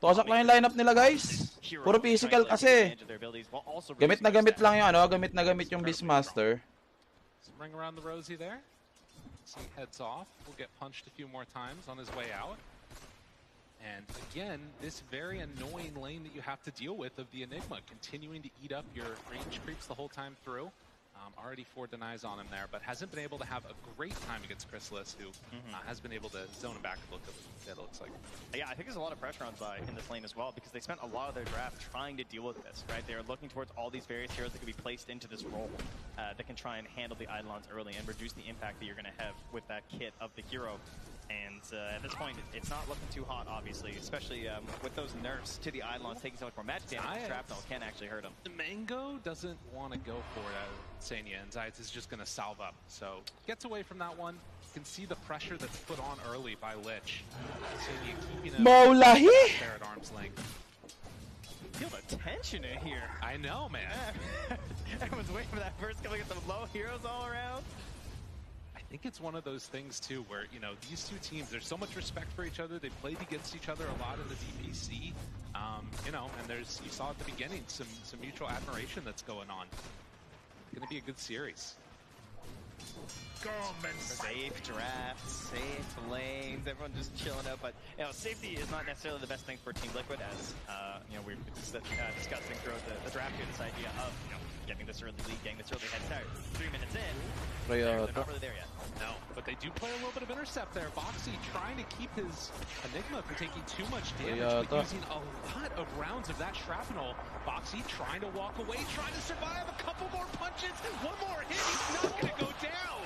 Tosak lang yung lineup nila, guys. Puro physical kasi. Gamit na gamit lang yung gamit na gamit yung Beastmaster. Some ring around the rosy there. So he heads off. Will get punched a few more times on his way out. And again, this very annoying lane that you have to deal with of the Enigma, continuing to eat up your range creeps the whole time through. Already 4 denies on him there, but hasn't been able to have a great time against Chrysalis, who has been able to zone him back a little bit, it looks like. Yeah, I think there's a lot of pressure on Zai in this lane as well, because they spent a lot of their draft trying to deal with this, right? They are looking towards all these various heroes that can be placed into this role that can try and handle the Eidolons early and reduce the impact that you're going to have with that kit of the hero. And at this point, it's not looking too hot, obviously, especially with those nerfs to the Eidolons taking so much more magic damage. Shrapnel can actually hurt him. The Mango doesn't want to go for it out of Sanya, and Zayas is just going to salve up. So gets away from that one. You can see the pressure that's put on early by Lich. Sanya keeping him there at arm's length. Feel the tension in here. I know, man. Everyone's waiting for that first couple of some low heroes all around. I think it's one of those things too where, you know, these two teams, there's so much respect for each other. They played against each other a lot in the DPC, you know, and you saw at the beginning some mutual admiration that's going on. It's going to be a good series. Safe drafts, safe lanes, everyone just chilling out. But you know, safety is not necessarily the best thing for Team Liquid, as you know, we've been discussing throughout the draft here. This idea of getting this early lead, getting this early head start. 3 minutes in, they're not really there yet. No, but they do play a little bit of intercept there. Boxy trying to keep his Enigma from taking too much damage, but using a lot of rounds of that shrapnel. Boxy trying to walk away, trying to survive a couple more punches, one more hit, he's not going to go down.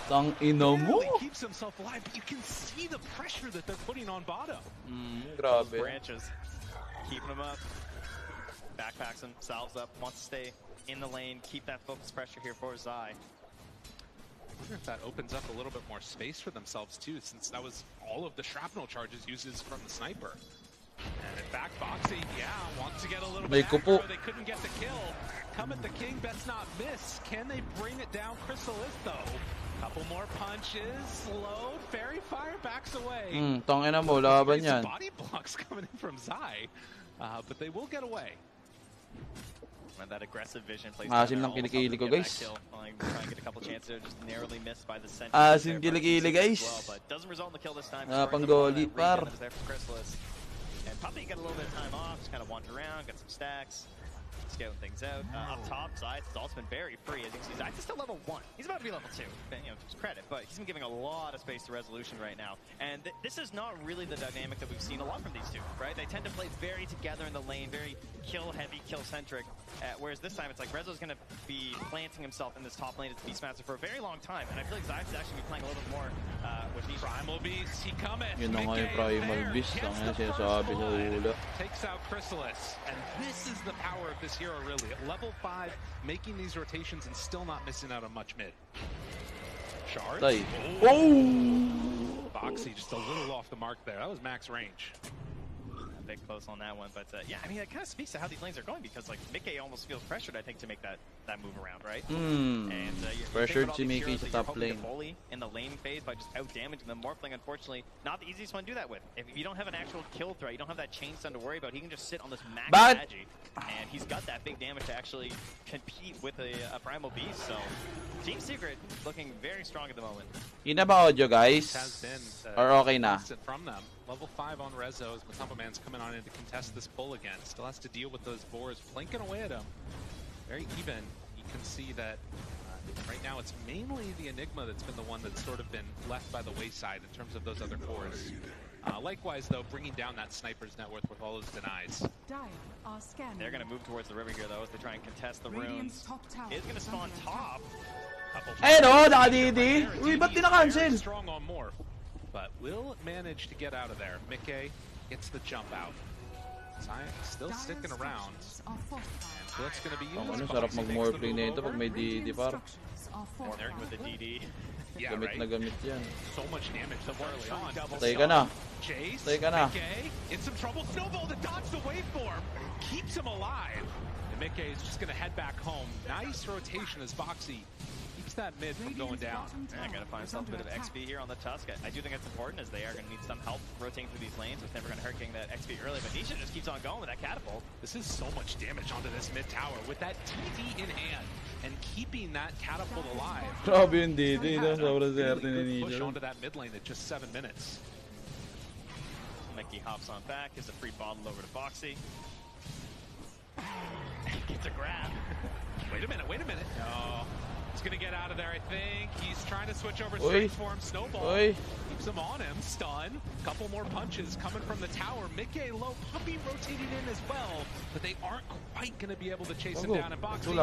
Tang ina mo. Barely keeps himself alive, but you can see the pressure that they're putting on bottom. Those branches, keeping him up. Backpacks him, salves up, wants to stay in the lane, keep that focus pressure here for Zai. I wonder if that opens up a little bit more space for themselves too, since that was all of the shrapnel charges uses from the sniper. And in fact, Boxy, wants to get a little bit aggro. They couldn't get the kill. Come at the king, best not miss. Can they bring it down? Chrysalis though. Couple more punches, slowed, fairy fire backs away. Tangina mo, laban yan. Body blocks coming in from Zai, but they will get away. And that aggressive vision plays Asim lang kilikili ko, guys. Trying to get a couple chances there, just narrowly missed by the center. Asim kilikili, guys. But doesn't result in the kill this time. Panggoli, par. And probably get a little bit of time off, just kind of wander around, get some stacks. scouting things out. Up top, Zayas has also been very free. As you can see, Zayas is still level 1. He's about to be level 2. You know, just credit, but he's been giving a lot of space to Resolution right now. And this is not really the dynamic that we've seen a lot from these two, right? They tend to play very together in the lane, very kill-heavy, kill-centric. Whereas this time, it's like Rezo's going to be planting himself in this top lane as the Beastmaster for a very long time. And I feel like Zayas is actually playing a little bit more with these. Primal Beast, he cometh. Yun na nga yung Primal Beast. Ang nga sinasabi sa hula. Takes out Chrysalis. And this is the power of this hero, really. At level 5, making these rotations and still not missing out on much mid. Shards. Oh! Boxy just a little off the mark there. That was max range. A bit close on that one, but yeah, I mean, it kind of speaks to how these lanes are going because like Mickey almost feels pressured, I think, to make that move around, right? And pressured si Mickey sa top lane. In the lane phase by just out damaging them. Morphling, unfortunately, not the easiest one to do that with. If you don't have an actual kill threat, you don't have that chain stun to worry about. He can just sit on this max Magi, and he's got that big damage to actually compete with a Primal Beast. So Team Secret looking very strong at the moment. Yun na ba audio, guys? Has been, or okay na? From them. Level 5 on Rezo as Matumba Man's coming on in to contest this pull again. Still has to deal with those boars flanking away at him. Very even. You can see that right now it's mainly the Enigma that's been the one that's sort of been left by the wayside in terms of those other cores. Likewise, though, bringing down that sniper's net worth with all those denies. They're going to move towards the river here, though, as they try and contest the runes. Is going to spawn top. Ayun o, naka-DD. Uy, ba't di na-cancel? Strong on Morph, but will manage to get out of there. Mickey gets the jump out. Still sticking around. And Blitz's going to be used. Ano, sarap mag-morphling na ito pag may DD par. There with the DD. Yeah, gamit right? na gamit yan. So much damage so early on. Patay ka na. Chase, Patay ka na. Mickey in some trouble. Snowball to dodge the waveform. Keeps him alive. And Mickey is just going to head back home. Nice rotation as Boxy keeps that mid from going down. Yeah, got to find some bit of XP here on the Tusk. I do think it's important as they are going to need some help rotating through these lanes. It's never going to hurt getting that XP early, but Nisha just keeps on going with that catapult. This is so much damage onto this mid tower with that TD in hand and keeping that catapult alive. Grabe yung DD. Sobrang swerte ni Push Nisha. onto that mid lane at just 7 minutes. Mickey hops on back, gives a free bottle over to Boxy. Gets a grab. Wait a minute. No. He's going to get out of there, I think. He's trying to switch over straight for him. Snowball keeps him on him. Stun. Couple more punches coming from the tower. Mickey low. Puppy rotating in as well. But they aren't quite going to be able to chase him down. And Boxy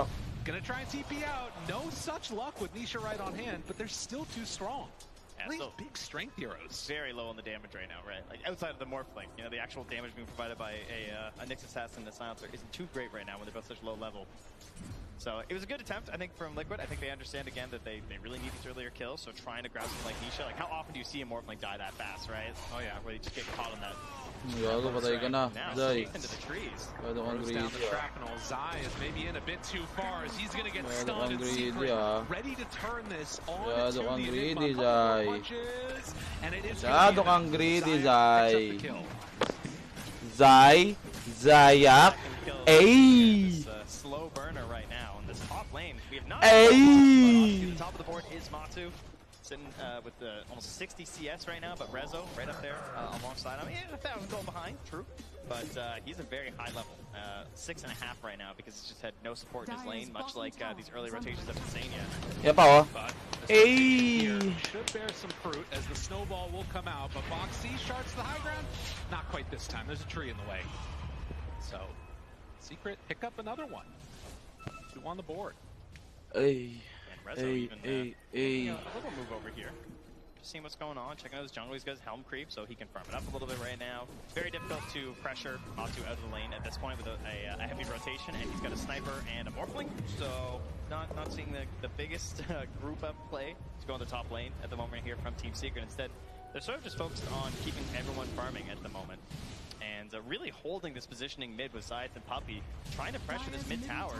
going to try and TP out. No such luck with Nisha right on hand, but they're still too strong. Yeah, These big strength heroes. Very low on the damage right now, right? Like outside of the morph link, you know, the actual damage being provided by a Nyx Assassin and a Silencer isn't too great right now when they're both such low level. So it was a good attempt, I think, from Liquid. I think they understand again that they really need these earlier kills. So trying to grab something like Nisha, like how often do you see a morph link die that fast, right? Oh yeah, where you just get caught on that. Gago, patay ka na. Zay. Into the trees. Masyado kang Throws down the greedy. shrapnel. Zai is maybe in a bit too far as he's going to get Masyado stunned kang in greedy, secret. Ready to turn this on Masyado to kang the greedy, Enigma. Zai. Punches, and it is Masyado kang greedy, Zai. picks up the kill. Zai. Zayak. Ay! Slow burner right now on this top lane. We have not. Ay! The top of the board is Matu. Sitting with almost 60 CS right now, but Rezo right up there alongside him. Yeah, 1,000 gold behind, true. But he's a very high level, 6.5 right now because he's just had no support in his lane, much like these early rotations of Insania. Yan pa oh. But Ay! should bear some fruit as the snowball will come out, but Boxy shards the high ground. Not quite this time. There's a tree in the way. So, Secret pick up another one. 2 on the board. Ay. Rezo Ay, even ay, making ay. a little move over here. Just seeing what's going on, checking out his jungle. He's got his helm creep, so he can farm it up a little bit right now. Very difficult to pressure Matu out of the lane at this point with a heavy rotation, and he's got a sniper and a morphling, so not seeing the biggest group up play to go on the top lane at the moment here from Team Secret. Instead, they're sort of just focused on keeping everyone farming at the moment. And really holding this positioning mid with Scythe and Puppy, trying to pressure this mid tower.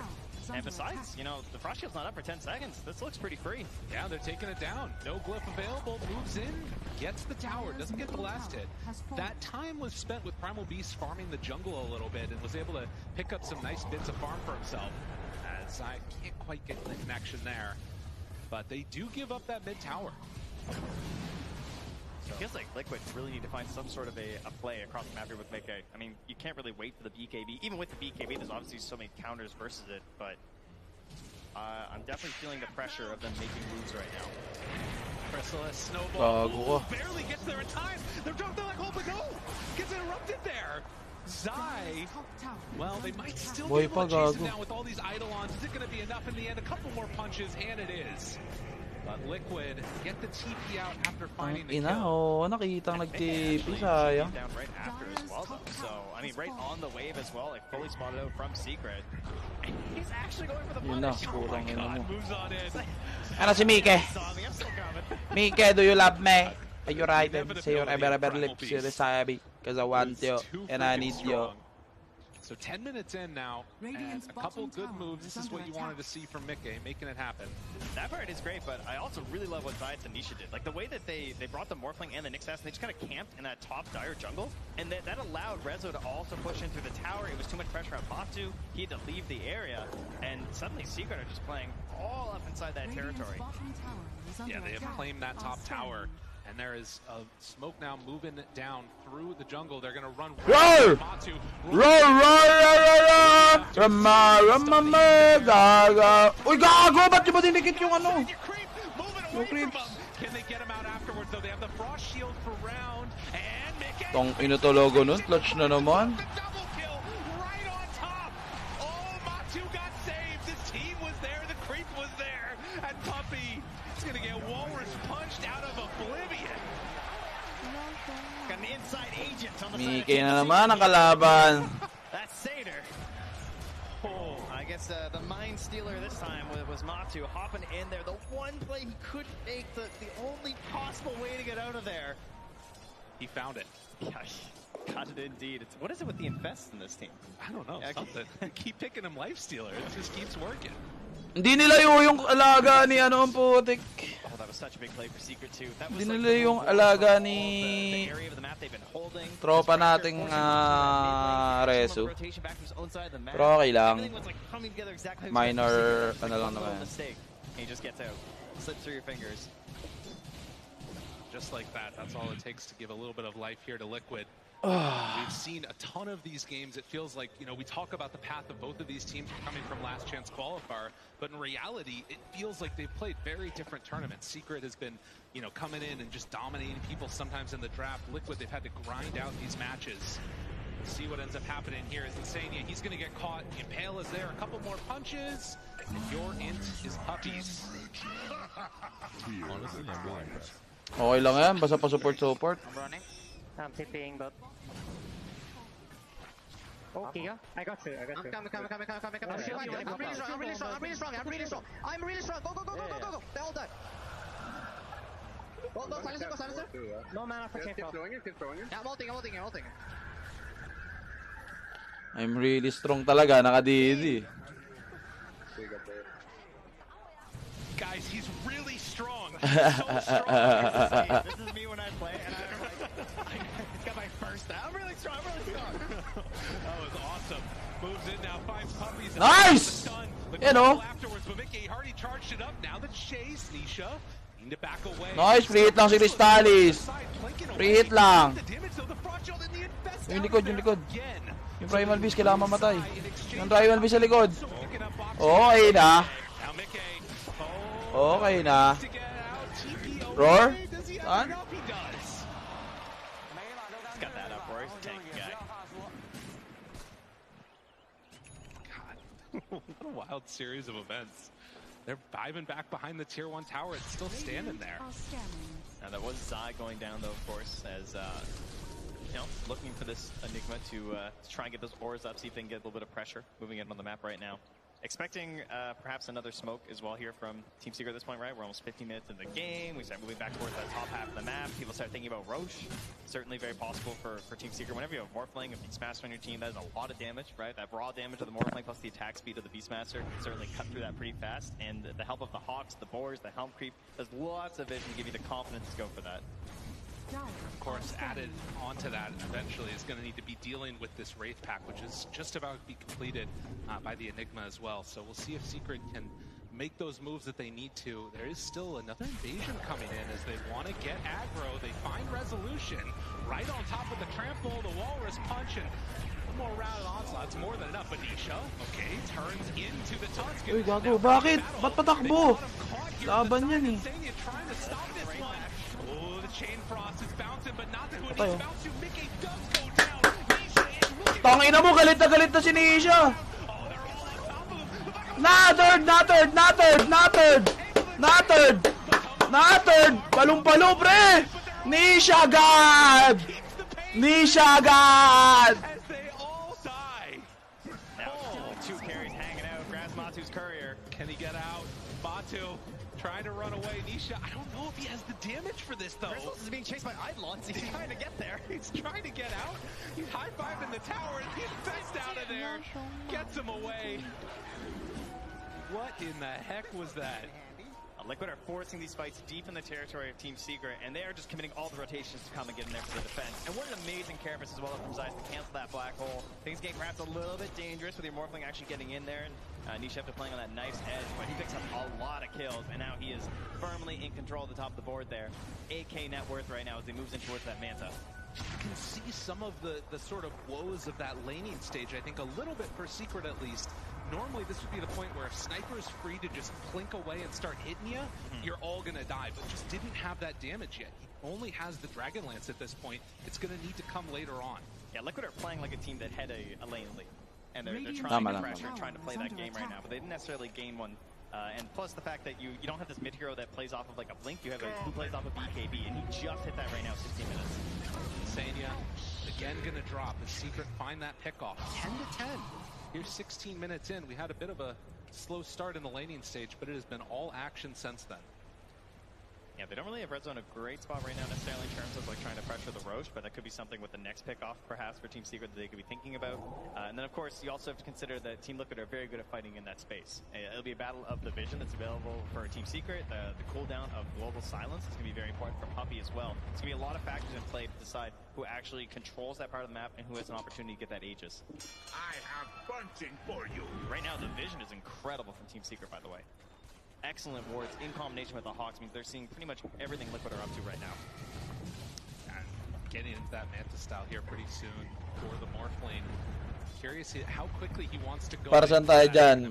And besides, you know, the Frost Shield's not up for 10 seconds. This looks pretty free. Yeah, they're taking it down. No glyph available. Moves in, gets the tower, doesn't get the last hit. That time was spent with Primal Beast farming the jungle a little bit and was able to pick up some nice bits of farm for himself. As I can't quite get the connection there. But they do give up that mid tower. It feels like Liquid really need to find some sort of a play across the map here with Mickey. I mean, you can't really wait for the BKB. Even with the BKB, there's obviously so many counters versus it, but I'm definitely feeling the pressure of them making moves right now. Chrysalis, Snowball, barely gets there in time. They're like, oh, but no! Gets interrupted there. Zai, well, they might still be able to chase him down with all these Eidolons. Is it going to be enough in the end? A couple more punches, and it is. But Liquid get the TP out after finding the kill. Nakitang nag-TP, sayang. Down right after as well, though. So, I mean, right on the wave as well, like fully spotted out from Secret. He's actually going for the punish. Oh my god, moves on in. Ano si Mike? Mike, do you love me? Are you right? Say your ever lips, you sabi. Because I want you, and I need you. So 10 minutes in now, and a couple good moves. This is what you wanted to see from Mickey, making it happen. That part is great, but I also really love what Zai and Tanisha did. Like the way that they brought the Morphling and the Nyx Assassin, they just kind of camped in that top dire jungle, and that allowed Rezo to also push in through the tower. It was too much pressure on Batu. He had to leave the area, and suddenly Secret are just playing all up inside that territory. Yeah, they have claimed that top tower. And there is a smoke now moving down through the jungle. They're going to run. Roar! Gaga! Uy, gago! Ba't di ba dinikit yung ano? Yung creeps. Can they get him out afterwards, though? They have the frost shield for round. And Mickey. Tong inutologo nun. Clutch na naman. Double kill right on top. Oh, Matu got saved. His team was there. The creep was there. And Puppy is going to get walrus punched out of oblivion. Got an inside agent on the Mike na naman ang kalaban. That's Seder. Oh, I guess the Mind Stealer this time was Matu hopping in there. The one play he could make, the only possible way to get out of there. He found it. Gosh, got it indeed. What is it with the infest in this team? I don't know, something. Keep picking him Life Stealer. It just keeps working. Hindi nila yung alaga ni ano ang putik. Oh, that was such a big play for Secret too. That was Hindi nila yung alaga ni tropa nating Resu. Pero okay lang. Minor ano lang naman. He just gets out. Slips through your fingers. Just like that. That's all it takes to give a little bit of life here to Liquid. We've seen a ton of these games. It feels like, you know, we talk about the path of both of these teams coming from last chance qualifier, but in reality, it feels like they've played very different tournaments. Secret has been, you know, coming in and just dominating people sometimes in the draft. Liquid, they've had to grind out these matches. See what ends up happening here is Insania. He's going to get caught. Impale is there. A couple more punches. And your int is puppies. Honestly, I'm really impressed. Okay lang yan. Basta pa support. I'm running. I'm TPing bot. Okay, I got you. I'm coming. I'm really strong. Go. They all die. Go, silencer. No mana for check off. Yeah, I'm ulting. I'm really strong talaga. Naka-DD. Guys, he's really strong. He's so strong. This is me when I play, and I'm like, it's got my first down. I'm really strong. That was awesome. Moves in now, finds puppies. Nice! You know. Afterwards, but Mickey already charged it up. Now the chase, Nisha. Need to back away. Nice, free hit lang si Crystallis. Free hit lang. Yung likod. Yung Primal Beast kailangan mamatay. Yung Primal Beast sa likod. Okay na. Okay na. Roar? Saan? Got that up, Roar. Tank guy. God, what a wild series of events. They're diving back behind the tier 1 tower. It's still standing there. Now that was Zai going down though, of course, as you know, looking for this Enigma to try and get those ores up, see if they can get a little bit of pressure moving in on the map right now. Expecting perhaps another smoke as well here from Team Secret at this point, right? We're almost 15 minutes in the game. We start moving back towards that top half of the map. People start thinking about Roche. Certainly very possible for Team Secret. Whenever you have Morphling and Beastmaster on your team, that is a lot of damage, right? That raw damage of the Morphling plus the attack speed of the Beastmaster can certainly cut through that pretty fast. And the help of the Hawks, the Boars, the Helm Creep, there's lots of vision to give you the confidence to go for that. Of course, added onto that eventually is going to need to be dealing with this Wraith pack, which is just about to be completed by the Enigma as well. So we'll see if Secret can make those moves that they need to. There is still another invasion coming in as they want to get aggro. They find resolution right on top of the trample, the walrus punch, and one more round of onslaught. It's more than enough. Anisha, okay, turns into the Tuscan. Uy, gago, bakit? Ba't patakbo? Laban yan eh. Trying to stop this one. Oh, the chain frost is bouncing, but not to who it Patay, needs oh. to bounce to. Mickey does go down. Nisha is looking. Tangina mo, galit na si Nisha. Nattered! Palong-palo, pre! Nisha God! Nisha God! As they all die. Now still 2 carries hanging out. Grabs Matu's courier. Can he get out? Batu trying to run away. Nisha, I don't know if he has the damage for this, though. Crystals is being chased by Eidolons. He's trying to get there. He's trying to get out. He's high-fiving the tower, and the infest out of there gets him away. What in the heck was that? Liquid are forcing these fights deep in the territory of Team Secret, and they are just committing all the rotations to come and get in there for the defense. And what an amazing carapace as well from Zeiss to cancel that black hole. Things getting perhaps a little bit dangerous with your Morphling actually getting in there. And Nisha after playing on that nice edge, but he picks up a lot of kills, and now he is firmly in control of the top of the board there. 8K net worth right now as he moves in towards that Manta. You can see some of the sort of woes of that laning stage, I think, a little bit for Secret at least. Normally, this would be the point where if Sniper is free to just plink away and start hitting you, you're all going to die, but just didn't have that damage yet. He only has the Dragon Lance at this point. It's going to need to come later on. Yeah, Liquid are playing like a team that had a lane lead. And they're trying to pressure and trying to play that game right now, but they didn't necessarily gain one. And plus the fact that you don't have this mid hero that plays off of like a blink, you have who plays off of BKB, and he just hit that right now, 16 minutes. Sanya, again gonna drop. The Secret find that pickoff. 10 to 10. Here's 16 minutes in. We had a bit of a slow start in the laning stage, but it has been all action since then. Yeah, they don't really have red zone a great spot right now necessarily in terms of like trying to pressure the Roche, but that could be something with the next pickoff perhaps for Team Secret that they could be thinking about. And then of course you also have to consider that Team Liquid are very good at fighting in that space. It'll be a battle of the vision that's available for Team Secret. The cooldown of Global Silence is going to be very important for Puppey as well. It's going to be a lot of factors in play to decide who actually controls that part of the map and who has an opportunity to get that Aegis. I have bunching for you. Right now the vision is incredible from Team Secret, by the way. Excellent wards in combination with the Hawks means they're seeing pretty much everything Liquid are up to right now. And getting into that Manta style here pretty soon for the Morphling. Curious how quickly he wants to go. Para saan tayo dyan?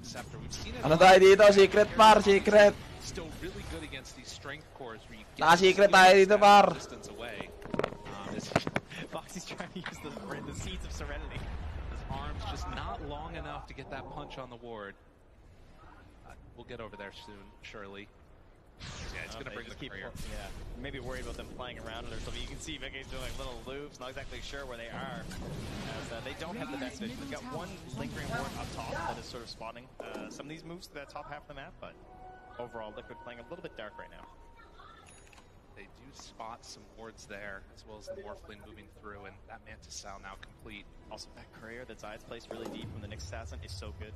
Ano tayo dito? Secret par, secret. Still really good against these strength cores where you get Naka-secret tayo dito par. distance away. Foxy's trying to use the seeds of serenity. His arms just not long enough to get that punch on the ward. We'll get over there soon, surely. Yeah, it's going to bring the courier. Yeah, maybe worried about them playing around it or something. You can see Vicky's doing little loops, not exactly sure where they are. As they don't have the best vision. They've got one lingering ward up top that is sort of spotting some of these moves to that top half of the map, but overall Liquid playing a little bit dark right now. They do spot some wards there, as well as the Morphling moving through, and that Mantis style now complete. Also, that courier that's Zay's placed really deep from the Nyx assassin is so good.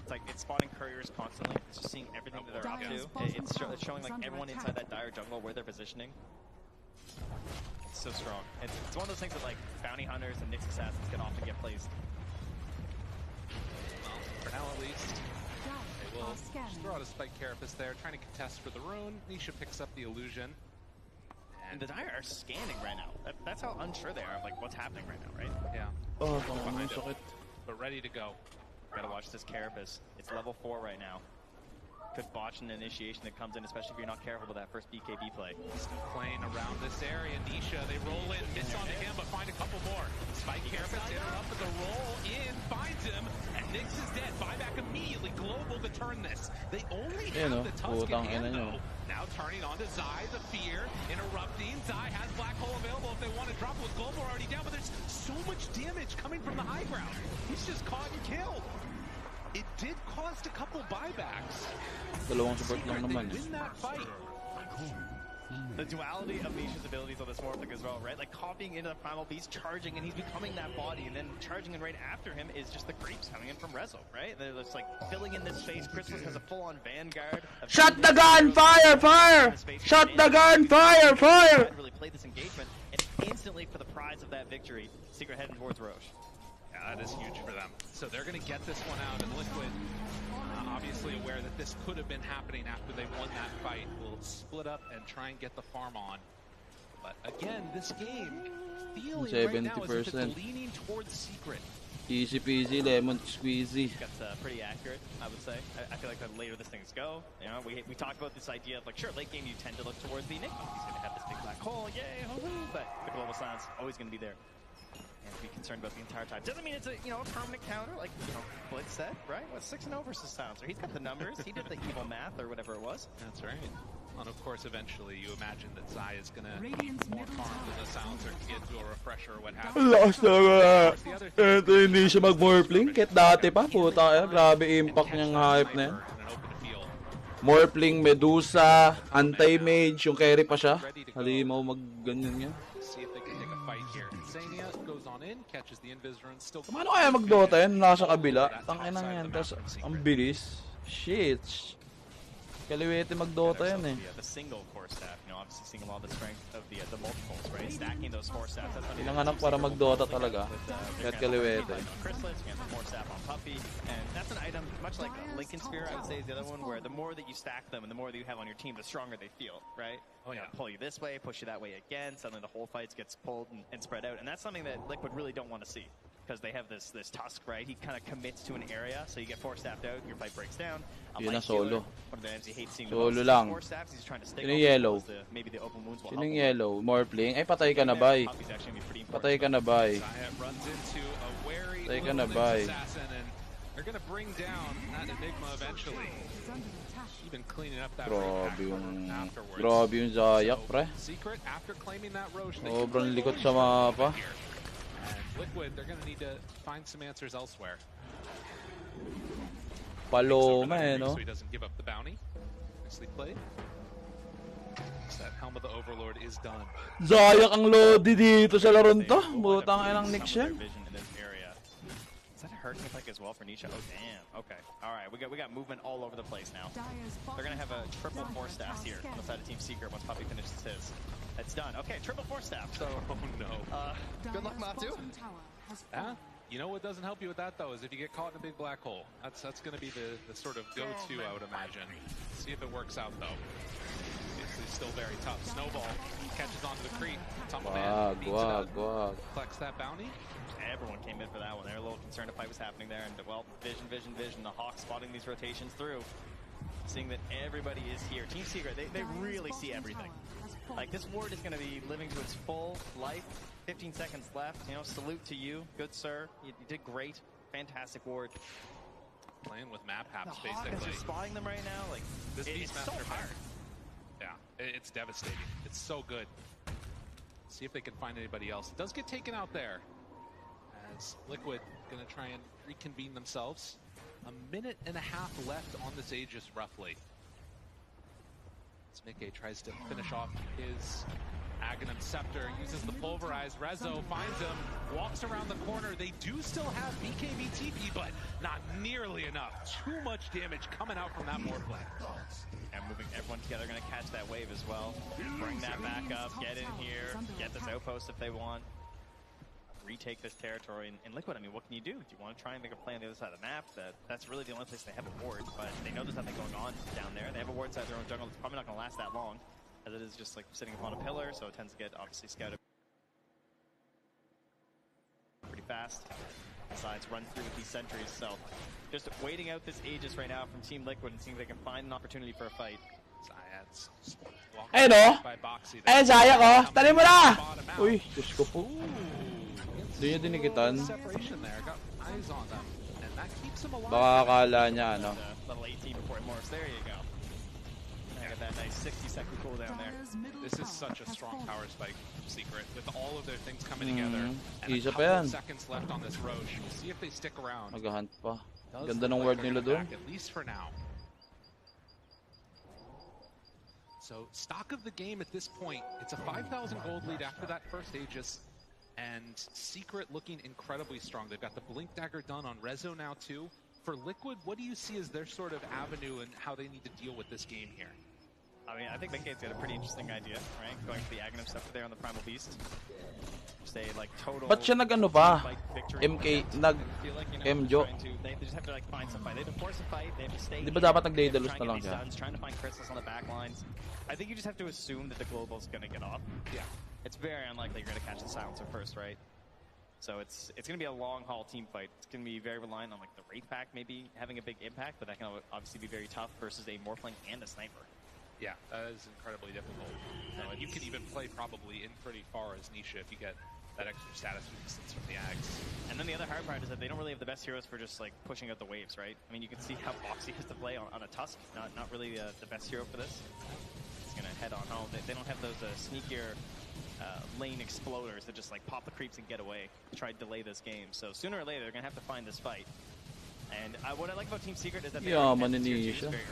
It's like it's spotting couriers constantly. It's just seeing everything that they're up to. It's showing like everyone inside that dire jungle where they're positioning. It's so strong. It's one of those things that like bounty hunters and Nyx assassins can often get placed. Well, for now at least. They will just throw out a Spike Carapace there, trying to contest for the rune. Nisha picks up the illusion. And the Dire are scanning right now. That's how unsure they are of like what's happening right now, right? Yeah. Oh, behind it, but ready to go. Gotta watch this Carapace. It's level 4 right now. Could botch an initiation that comes in, especially if you're not careful with that first BKB play. Still playing around this area. Nisha, they roll in, miss on him, but find a couple more. Spike Carapace interrupted the roll in, finds him, and Nyx is dead. Buyback immediately. Global to turn this. They only have the Tusk in hand, though. Now turning on to Zai, the fear, interrupting. Zai has Black Hole available if they want to drop with Global already down, but there's so much damage coming from the high ground. He's just caught and killed. It did cause a couple buybacks. Dalawang support lang naman. Win that fight. The duality of Nisha's abilities on this Morphling as well, right? Like copying into the Primal Beast, charging, and he's becoming that body, and then charging in right after him is just the creeps coming in from Rezo, right? They're just like filling in this space. Chrysalis has a full-on Vanguard. Shut the gun! Fire! Fire! Shut the gun! Fire! Fire! Really play this engagement, and instantly for the prize of that victory, Secret heading towards Roche. Yeah, that is huge for them. So they're going to get this one out, and Liquid, obviously aware that this could have been happening after they won that fight, will split up and try and get the farm on. But again, this game feeling right now as if it's leaning towards Secret. Easy peasy, lemon squeezy. That's pretty accurate, I would say. I feel like the later this things go, you know, we talked about this idea of like, sure, late game you tend to look towards the Enigma. He's going to have this big black hole, yay, hoo-hoo, but the global silence always going to be there. And be concerned about the entire time. Doesn't mean it's a, you know, a permanent counter, like, you know, Blitz said, right? What's 6-0 versus Silencer? He's got the numbers. He did the evil math or whatever it was. That's right. And of course, eventually, you imagine that Zai is going to need more farm than the Silencer to get to a refresher or what have you. Lakas na ito hindi siya mag-morphling. Kahit dati pa, puta kaya. Grabe impact niyang hype na yan. Morphling, Medusa, Anti-Mage, yung carry pa siya. Halimaw mag-ganyan yan. Paano kaya mag-Dota yan? Nasa kabila. Tangin na yan. Tapos, ang bilis. Shit. Kaliwete mag-Dota yan eh. The single core staff, you know, obviously seeing a lot of the strength of the multiples, right? Stacking those core staffs. Pinanganak para mag-Dota talaga. Kahit kaliwete. Chrysalis, you have the core staff on Puppy, and that's an item, much like Lincoln Spear, I would say, is the other one, where the more that you stack them and the more that you have on your team, the stronger they feel, right? Oh yeah. Pull you this way, push you that way again, suddenly the whole fight gets pulled and spread out, and that's something that Liquid really don't want to see. Because they have this Tusk, right? He kind of commits to an area, so you get 4-staffed out, your fight breaks down. Yun na solo. One of the items he hates seeing Solo lang. Sino yung yellow? Sino yung yellow? Morphling? Ay, patay ka na, bay. Patay ka na, bay. Patay ka na, bay. They're gonna bring down that Enigma eventually. Even cleaning up that Grabe yung Zayak, pre. Secret after claiming that Roche. Sobrang likot sa mapa. And Liquid, they're going to need to find some answers elsewhere. Paloma eh, no? So he doesn't give up the bounty. Nicely played. That Helm of the Overlord is done. Zayak ang lodi dito sa laron to. Butang ay ng Nix yan. Is that a hurricane attack as well for Nisha? Oh damn. Okay. Alright, we got movement all over the place now. They're gonna have a triple 4-staff here on the side of Team Secret once Puppy finishes his. It's done. Okay, triple 4-staff. So oh no. Good luck, Matu. Yeah. You know what doesn't help you with that though is if you get caught in a big black hole. That's gonna be the sort of go-to, I would imagine. See if it works out though. It's still very tough. Snowball catches onto the creep. Collects that bounty. Everyone came in for that one. They were a little concerned a fight was happening there, and well, vision. The Hawks spotting these rotations through, seeing that everybody is here. Team Secret, they really see everything. Like this ward is going to be living to its full life. 15 seconds left. You know, salute to you, good sir. You did great. Fantastic ward. Playing with map haps the basically. Hawks are spotting them right now. Like this it's so hard. Yeah, it's devastating. It's so good. See if they can find anybody else. It does get taken out there. As Liquid gonna try and reconvene themselves. A minute and a half left on this Aegis, roughly. As Mickey tries to finish off his Aghanim Scepter, uses the Pulverize. Rezo finds him, walks around the corner. They do still have BKB TP, but not nearly enough. Too much damage coming out from that Morphling. And moving everyone together, gonna catch that wave as well. Bring that back up, get in here, get this outpost if they want. Retake this territory. And Liquid, I mean, what can you do? Do you want to try and make a play on the other side of the map? That's really the only place they have a ward, but they know there's nothing going on down there. They have a ward inside their own jungle. It's probably not going to last that long, as it is just like sitting upon a pillar, so it tends to get obviously scouted pretty fast. Besides, run through with these sentries, so just waiting out this Aegis right now from Team Liquid and seeing if they can find an opportunity for a fight. Ayun o! Ayun, Zayak o! Tali mo na! Uy, Diyos ko po. Hindi niya dinikitan. Baka akala niya ano. This is such a strong power spike from Secret with all of their things coming together. And a Isa pa couple yan. of seconds left on this Roche. We'll see if they stick around. Mag-hunt pa. Ganda ng word nila doon. At least for now. So, stock of the game at this point, it's a 5,000 gold lead after that first Aegis, and Secret looking incredibly strong. They've got the Blink Dagger done on Rezo now too. For Liquid, what do you see as their sort of avenue and how they need to deal with this game here? I mean, I think Mickey's got a pretty interesting idea, right? Going for the Aghanim Scepter there on the Primal Beast. Say like total. Ba't siya nag-ano pa? MK, nag-MJO. They just have to like find some fight. They have to force a fight. They have to stay. Di ba dapat nag-Daedalus na lang siya? Trying to find crystals on the back lines. I think you just have to assume that the global's gonna get off. Yeah. It's very unlikely you're gonna catch the silencer first, right? So it's gonna be a long haul team fight. It's gonna be very reliant on like the Wraith pack maybe having a big impact, but that can obviously be very tough versus a Morphling and a Sniper. Yeah, that is incredibly difficult. And you can even play probably in pretty far as Nisha if you get that extra status resistance from the Ags. And then the other hard part is that they don't really have the best heroes for just like pushing out the waves, right? I mean, you can see how Boxy has to play on a Tusk. Not really the best hero for this. He's gonna head on home. They don't have those sneakier lane exploders that just like pop the creeps and get away, try to delay this game. So sooner or later, they're gonna have to find this fight. And what I like about Team Secret is that they very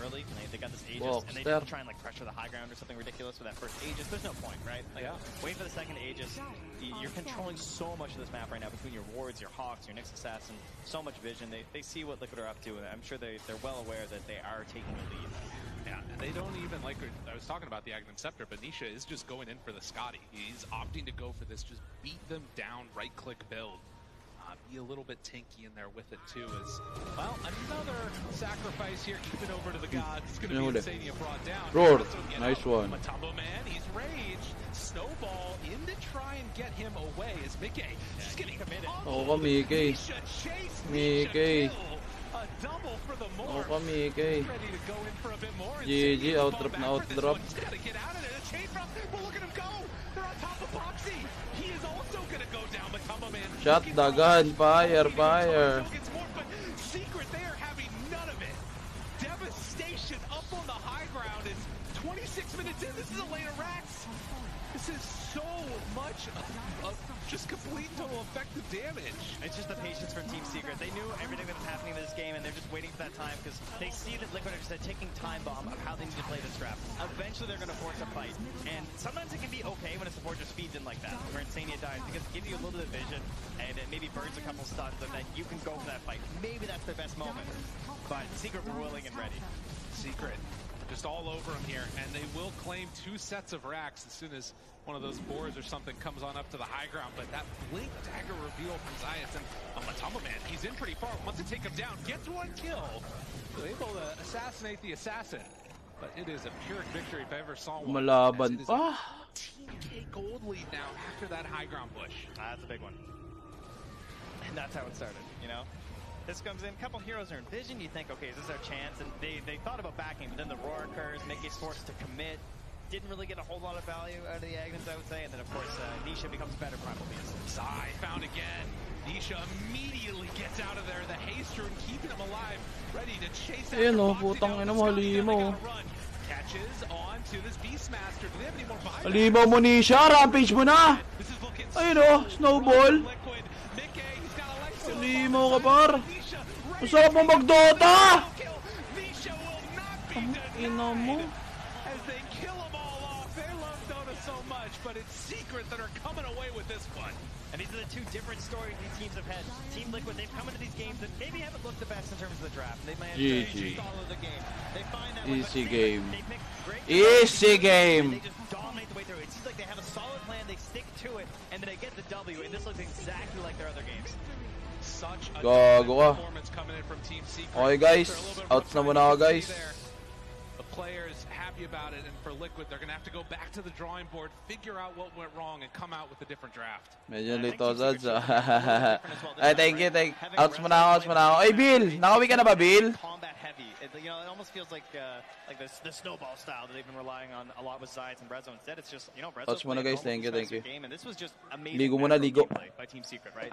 early. They got this Aegis, and they just try and like pressure the high ground or something ridiculous with that first Aegis. There's no point, right? Like, wait for the second Aegis. You're controlling so much of this map right now between your wards, your Hawks, your Nyx Assassin. So much vision. They see what Liquid are up to, and I'm sure they're well aware that they are taking the lead. Yeah, and they don't even, like I was talking about the Aghanim Scepter, but Nisha is just going in for the Scotty. He's opting to go for this, just beat them down, right-click build. Be a little bit tanky in there with it too. As well, another sacrifice here. Keep it over to the gods. It's going to be Insania brought down. Roar, nice one. Matumbo man, he's raged. Snowball in to try and get him away. As Mickey, she's getting committed. Oh, Mickey. Mickey. A double for the more. Oh, Mickey. Ready to go in for a bit more. GG, outdrop na outdrop. He's got to get out of there. The chain from. Well, look at him go. They're on top of Boxy. He is also going to go down. Matumbo man. Shot the gun. Fire, fire. But Secret, they are having none of it. Devastation up on the high ground. It's 26 minutes in. This is a lane of rats. This is so much of just complete total effective damage. It's just the patience from Team Secret. They knew everything that was happening in this game, and they're just waiting for that time because they see that Liquid are just a ticking time bomb of how they need to play this draft. Eventually, they're going to force a fight, and sometimes it can be okay when a support just feeds in like that, where Insania dies, because it gives you a little bit of vision, and it maybe burns a couple stuns, and then you can go for that fight. Maybe that's their best moment, but Secret were willing and ready. Secret just all over them here, and they will claim 2 sets of racks as soon as one of those boars or something comes on up to the high ground. But that blink dagger reveal from Zayas, and Matumbo man, he's in pretty far, wants to take him down, gets 1 kill, so able to assassinate the assassin. But it is a Pyrrhic victory if I ever saw one. Malaban pa. A gold lead now after that high ground push. That's a big one. And that's how it started, you know? This comes in, a couple heroes are in vision, you think, okay, is this our chance? And they thought about backing, but then the roar occurs, Mickey's forced to commit. Didn't really get a whole lot of value out of the Agnus, I would say. And then, of course, Nisha becomes better Primal Beast. Zai found again. Nisha immediately gets out of there. The haste rune keeping him alive, ready to chase after putang ina mo, Halimaw. Catches on to this Beastmaster. Do they have any more buy? Halimaw mo, Nisha. Rampage mo na. Ayun o, snowball. Halimaw ka, par. Masarap mo mag-Dota. Ang ina mo. But it's Secret that are coming away with this one. And these are the 2 different stories these teams have had. Team Liquid, they've come into these games that maybe haven't looked the best in terms of the draft. They managed to follow the game. They find that easy game. They pick great easy game. They just dominate the way through. It seems like they have a solid plan, they stick to it, and then they get the W, and this looks exactly like their other games. Such a performance coming in from Team Secret. Okay guys, outs na muna ako guys. The players happy about it, and for Liquid, they're going to have to go back to the drawing board, figure out what went wrong, and come out with a different draft. Medyo lito, Zads. Ay, thank you. Outs muna ako. Ay, Bill! Nakawi ka na ba, Bill? Combat heavy. It almost feels like the snowball style that they've been relying on a lot with Zayas and Brezo. Instead, it's just, Brezo Outs muna guys, thank you. game, and this was just amazing. Ligo muna, ligo. By Team Secret, right?